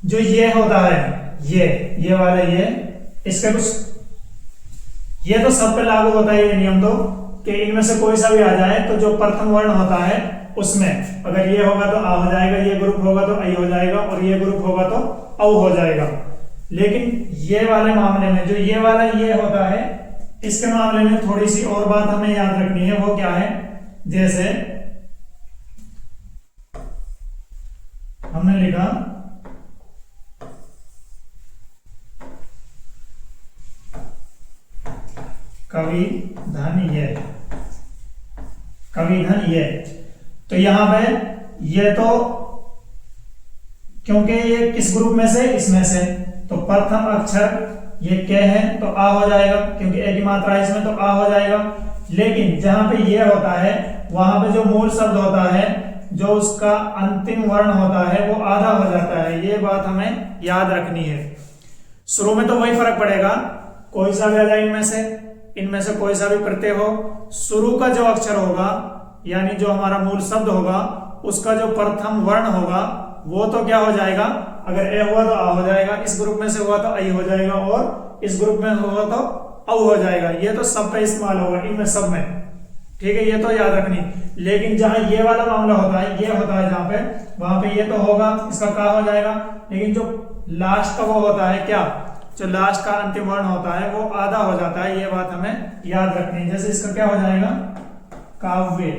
जो ये होता है, ये वाला ये, इसका कुछ, ये तो सब पे लागू होता है ये नियम, तो कि इनमें से कोई सा भी आ जाए तो जो प्रथम वर्ण होता है उसमें अगर ये होगा तो आ हो जाएगा, ये ग्रुप होगा तो आई हो जाएगा, और ये ग्रुप होगा तो औ हो जाएगा। लेकिन ये वाले मामले में जो ये वाला ये होता है, इसके मामले में थोड़ी सी और बात हमें याद रखनी है। वो क्या है, जैसे हमने लिखा कवि धन ये, कवि धन ये, तो यहां पे ये तो क्योंकि ये किस ग्रुप में से, इसमें से, तो प्रथम अक्षर ये के है तो आ हो जाएगा, क्योंकि ए की मात्रा है इसमें तो आ हो जाएगा। लेकिन जहां पे ये होता है वहां पे जो मूल शब्द होता है, जो उसका अंतिम वर्ण होता है वो आधा हो जाता है। ये बात हमें याद रखनी है। शुरू में तो वही फर्क पड़ेगा, कोई सा भी आ जाए इनमें से कोई सा भी प्रत्यय हो, शुरू का जो अक्षर होगा यानी जो हमारा मूल शब्द होगा उसका जो प्रथम वर्ण होगा वो तो क्या हो जाएगा, अगर ए हुआ तो आ हो जाएगा, इस ग्रुप में से हुआ तो आई हो जाएगा, और इस ग्रुप में हुआ तो औ हो जाएगा। ये तो सब पे इस्तेमाल होगा, इनमें सब में। ठीक है, ये तो याद रखनी। लेकिन जहां ये वाला मामला होता है, ये होता है जहां पे, वहां पे ये तो होगा, इसका का हो जाएगा। लेकिन जो लास्ट का वो होता है क्या, जो लास्ट का अंतिम वर्ण होता है वो आधा हो जाता है, ये बात हमें याद रखनी है। जैसे इसका क्या हो जाएगा, काव्य,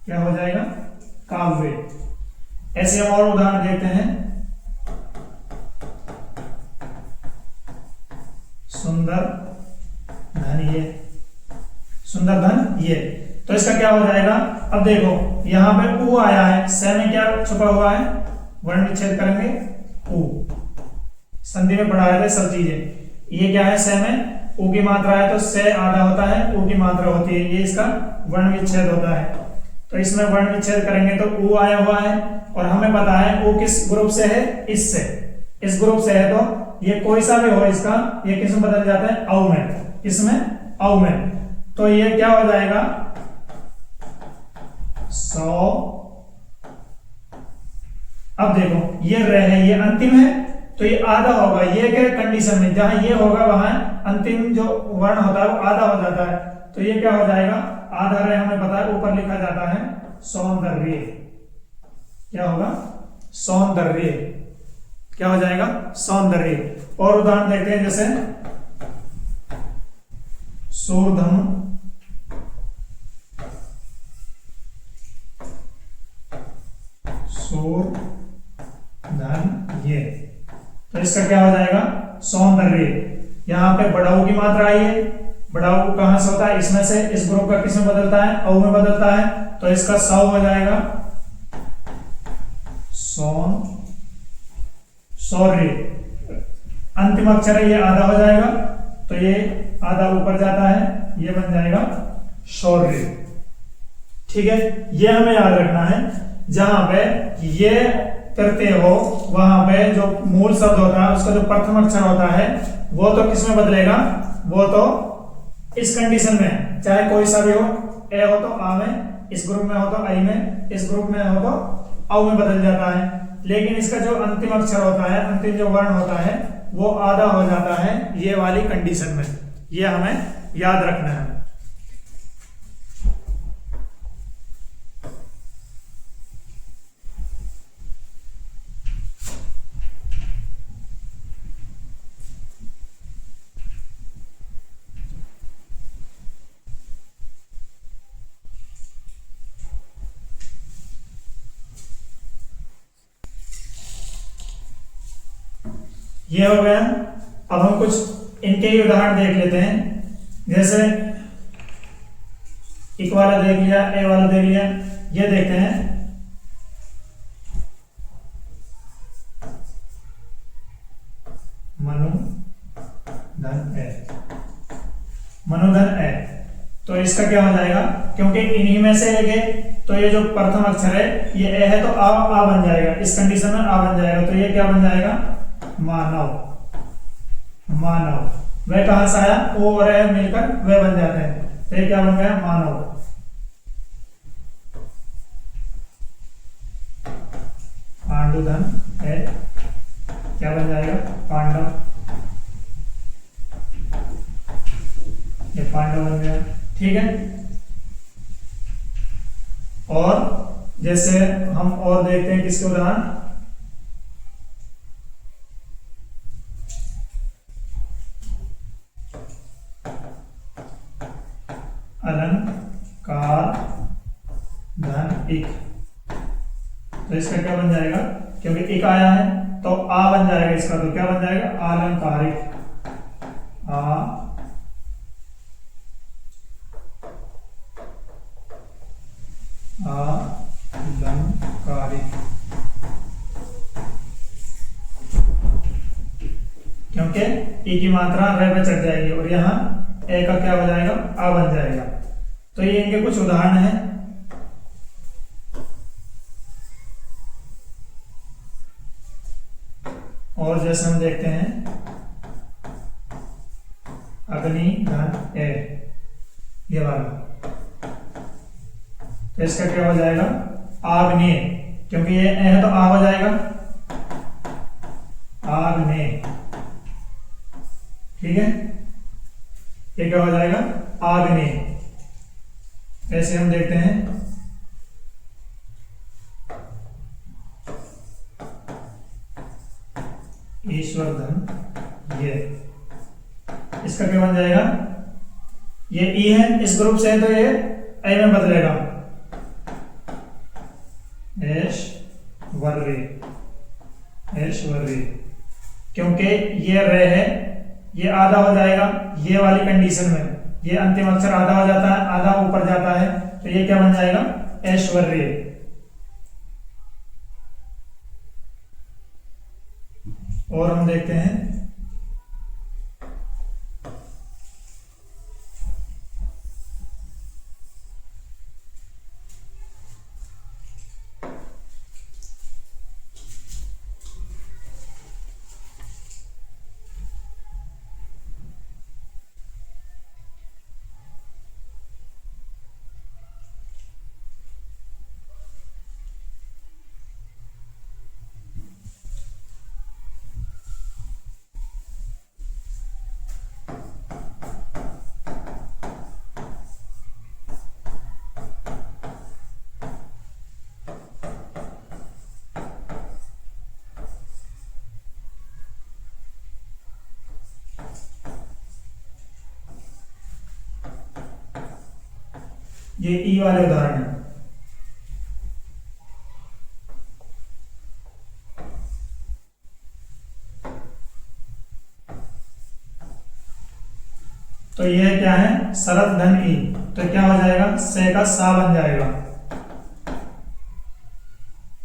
क्या हो जाएगा, काव्य। ऐसे हम और उदाहरण देखते हैं, सुंदर धन ये, सुंदर धन ये। तो इसका क्या हो जाएगा, अब देखो यहां पे ऊ आया है, स में क्या छुपा हुआ है, वर्ण विच्छेद करेंगे ऊ, संधि में पढ़ाए थे सब चीजें। ये क्या है, स में ऊ की मात्रा है तो से आधा होता है, ऊ की मात्रा होती है, ये इसका वर्ण विच्छेद होता है। तो इसमें वर्ण विच्छेद करेंगे तो ऊ आया हुआ है, और हमें पता है ऊ किस ग्रुप से है, इससे, इस ग्रुप से है, तो ये कोई सा भी हो इसका, ये किस में बदल जाता है, औ में, किसमें, औ में। तो ये क्या हो जाएगा, 100। अब देखो ये रह है, ये अंतिम है, तो ये आधा होगा, ये क्या कंडीशन में, जहां ये होगा वहां अंतिम जो वर्ण होता है वो आधा हो जाता है। तो ये क्या हो जाएगा, आधा रह हमें पता है, ऊपर लिखा जाता है सौंदर्य, क्या होगा, सौंदर्य, क्या हो जाएगा, सौंदर्य। और उदाहरण देखते हैं, जैसे शूरधनु, शूर धन ये, तो इसका क्या हो जाएगा, सौंदर्य। यहां पे बड़ाऊ की मात्रा आई है, बड़ाऊ कहां से होता है, इसमें से, इस ग्रुप का किस में बदलता है, औ में बदलता है, तो इसका 100 हो जाएगा, सौर्य। अंतिम अक्षर है, ये आधा हो जाएगा, तो ये आधा ऊपर जाता है, ये बन जाएगा शौर्य। ठीक है, ये हमें याद रखना है। जहां पे ये तृतीय हो, वहां पे जो मूल शब्द होता है उसका जो प्रथम अक्षर होता है वो तो किस में बदलेगा, वो तो इस कंडीशन में, चाहे कोई सा भी हो, ए हो तो आ में, इस ग्रुप में हो तो आई में, इस ग्रुप में हो तो औ में बदल जाता है। लेकिन इसका जो अंतिम अक्षर होता है, अंतिम जो वर्ण होता है वो आधा हो जाता है ये वाली कंडीशन में, ये हमें याद रखना है। ये हो गया। अब हम कुछ इनके ही उदाहरण देख लेते हैं। जैसे इक वाला देख लिया, ए वाला देख लिया, ये देखते हैं मनोधन ए, मनोधन ए। तो इसका क्या हो जाएगा, क्योंकि इन्हीं में से एक है, तो ये जो प्रथम अक्षर है ये ए है, तो आ बन जाएगा, इस कंडीशन में आ बन जाएगा, तो ये क्या बन जाएगा, मानव। मानव वह कहां से आया, ओ और ए मिलकर वह बन जाते हैं, तो ये क्या बन गया, मानव। पांडुधन है, क्या बन जाएगा, पांडव। ये पांडव बन गया। ठीक है, और जैसे हम और देखते हैं किसके उदाहरण, अलंकार धन इक। तो इसका क्या बन जाएगा, क्योंकि इक आया है तो आ बन जाएगा इसका, तो क्या बन जाएगा, अलंकारिक। अलंकारिक, क्योंकि ई की मात्रा रे पे चढ़ जाएगी और यहां ए का क्या हो जाएगा, आ बन जाएगा। तो ये इनके कुछ उदाहरण हैं। और जैसे हम देखते हैं अग्नि धन ए, ये वाला, तो इसका क्या हो जाएगा, आग्नेय, क्योंकि ये ए है तो आ हो जाएगा, आग्नेय। ठीक है, ये क्या हो जाएगा, आग्नेय। ऐसे हम देखते हैं ईश्वर धन, ये इसका क्या बन जाएगा, ये ई है, इस ग्रुप से है तो ये ए में बदलेगा, ऐश्वर्य, ऐश्वर्य, क्योंकि ये रे है, ये आधा हो जाएगा ये वाली कंडीशन में, ये अंतिम अक्षर आधा हो जाता है, आधा ऊपर जाता है, तो ये क्या बन जाएगा, ऐश्वर्य। और हम देखते हैं ये ई वाले उदाहरण है। तो ये क्या है, शरद धन ई, तो क्या हो जाएगा, से का सा बन जाएगा,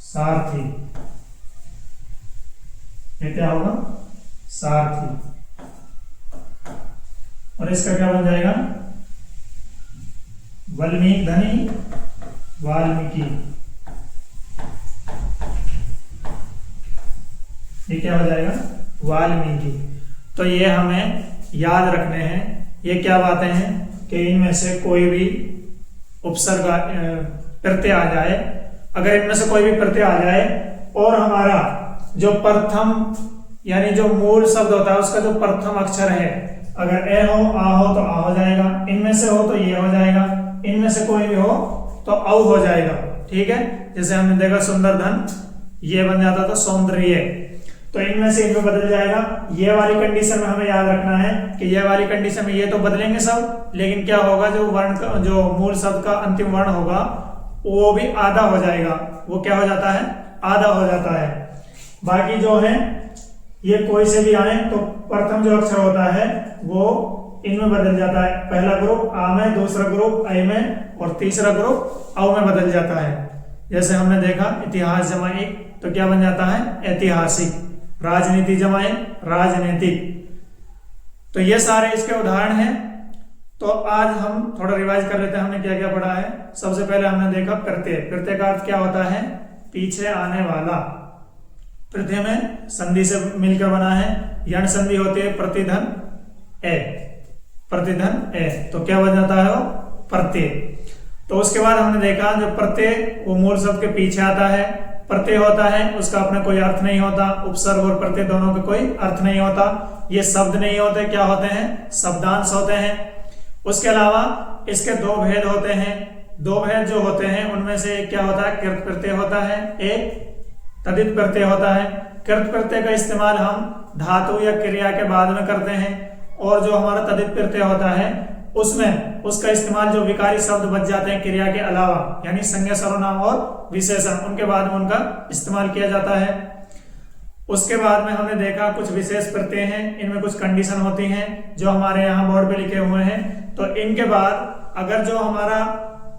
सारथी, ये क्या होगा, सारथी। और इसका क्या बन जाएगा, वाल्मीकि धनी, वाल्मीकि, ये क्या हो जाएगा, वाल्मीकि। तो ये हमें याद रखने हैं, ये क्या बातें हैं कि इनमें से कोई भी उपसर्ग प्रत्यय आ जाए, अगर इनमें से कोई भी प्रत्यय आ जाए और हमारा जो प्रथम यानी जो मूल शब्द होता है उसका जो प्रथम अक्षर है, अगर ए हो, आ हो तो आ हो जाएगा, इनमें से हो तो ये हो जाएगा, इनमें से कोई भी हो तो औ हो जाएगा। ठीक है, जैसे हमने देखा सुंदर धन, ये बन जाता था सौंदर्य, तो इनमें से इनमें बदल जाएगा। ये वाली कंडीशन में हमें याद रखना है कि ये वाली कंडीशन में ये तो बदलेंगे सब, लेकिन क्या होगा, जो वर्ण का जो मूल शब्द का अंतिम वर्ण होगा वो भी आधा हो जाएगा, वो क्या हो जाता है, आधा हो जाता है। बाकी जो है ये कोई से भी आए तो प्रथम जो अक्षर होता है वो इनमें बदल जाता है, पहला ग्रुप आ में, दूसरा ग्रुप ऐ में और तीसरा ग्रुप औ में बदल जाता है। जैसे हमने देखा इतिहास जमा एक, तो क्या बन जाता है, ऐतिहासिक, राजनीति जमाए राजनीतिक। तो ये सारे इसके उदाहरण हैं। तो आज हम थोड़ा रिवाइज कर लेते हैं, हमने क्या क्या पढ़ा है। सबसे पहले हमने देखा प्रत्यय, प्रत्यय का अर्थ क्या होता है, पीछे आने वाला। प्रत्यय में संधि से मिलकर बना है, यण संधि होती है प्रतिधन ए, प्रतिधन ए, तो क्या बन जाता है वो, प्रत्यय। तो उसके बाद हमने देखा जो प्रत्यय वो मूल शब्द के पीछे आता है, प्रत्यय होता है उसका अपना कोई अर्थ नहीं होता, उपसर्ग और प्रत्यय दोनों का कोई अर्थ नहीं होता, ये शब्द नहीं होते, क्या होते हैं, शब्दांश होते हैं। उसके अलावा इसके दो भेद होते हैं, दो भेद जो होते हैं उनमें से एक क्या होता है, कृत प्रत्यय होता है, एक तदित प्रत्यय होता है। कृत प्रत्यय का इस्तेमाल हम धातु या क्रिया के बाद में करते हैं, और जो हमारा तदित प्रत्यय होता है उसमें उसका इस्तेमाल जो विकारी शब्द बच जाते हैं क्रिया के अलावा, यानी संज्ञा सर्वनाम और विशेषण, उनके बाद में उनका इस्तेमाल किया जाता है। उसके बाद में हमने देखा कुछ विशेष प्रत्यय हैं, इनमें कुछ कंडीशन होती हैं जो हमारे यहाँ बोर्ड पे लिखे हुए हैं। तो इनके बाद अगर जो हमारा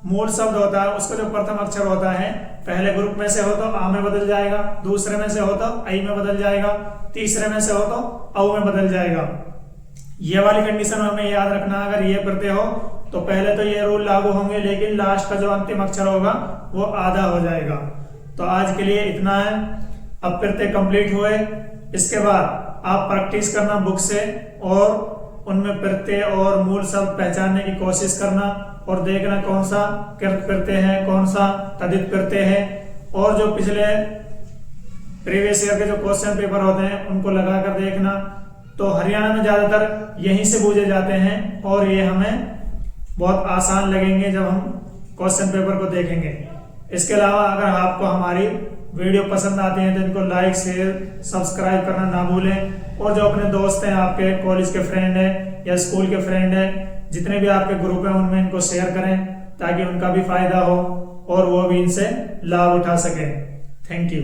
मूल शब्द होता है उसका जो प्रथम अक्षर होता है, पहले ग्रुप में से हो तो आ में बदल जाएगा, दूसरे में से हो तो आई में बदल जाएगा, तीसरे में से हो तो औ में बदल जाएगा। ये वाली कंडीशन हमें याद रखना, अगर ये प्रत्यय हो तो पहले तो ये रूल लागू होंगे, लेकिन लास्ट का जो अंतिम अक्षर होगा वो आधा हो जाएगा। तो आज के लिए इतना है। अब प्रत्यय कंप्लीट हुए, इसके बाद आप प्रैक्टिस करना बुक से और उनमें प्रत्यय और मूल शब्द पहचानने की कोशिश करना और देखना कौन सा कृत प्रत्यय है, कौन सा तदित प्रत्यय है। और जो पिछले प्रीवियस ईयर के जो क्वेश्चन पेपर होते हैं उनको लगा कर देखना। तो हरियाणा में ज्यादातर यहीं से पूछे जाते हैं और ये हमें बहुत आसान लगेंगे जब हम क्वेश्चन पेपर को देखेंगे। इसके अलावा अगर आपको हमारी वीडियो पसंद आती है तो इनको लाइक शेयर सब्सक्राइब करना ना भूलें। और जो अपने दोस्त हैं, आपके कॉलेज के फ्रेंड हैं या स्कूल के फ्रेंड हैं, जितने भी आपके ग्रुप हैं उनमें इनको शेयर करें ताकि उनका भी फायदा हो और वो भी इनसे लाभ उठा सके। Thank you.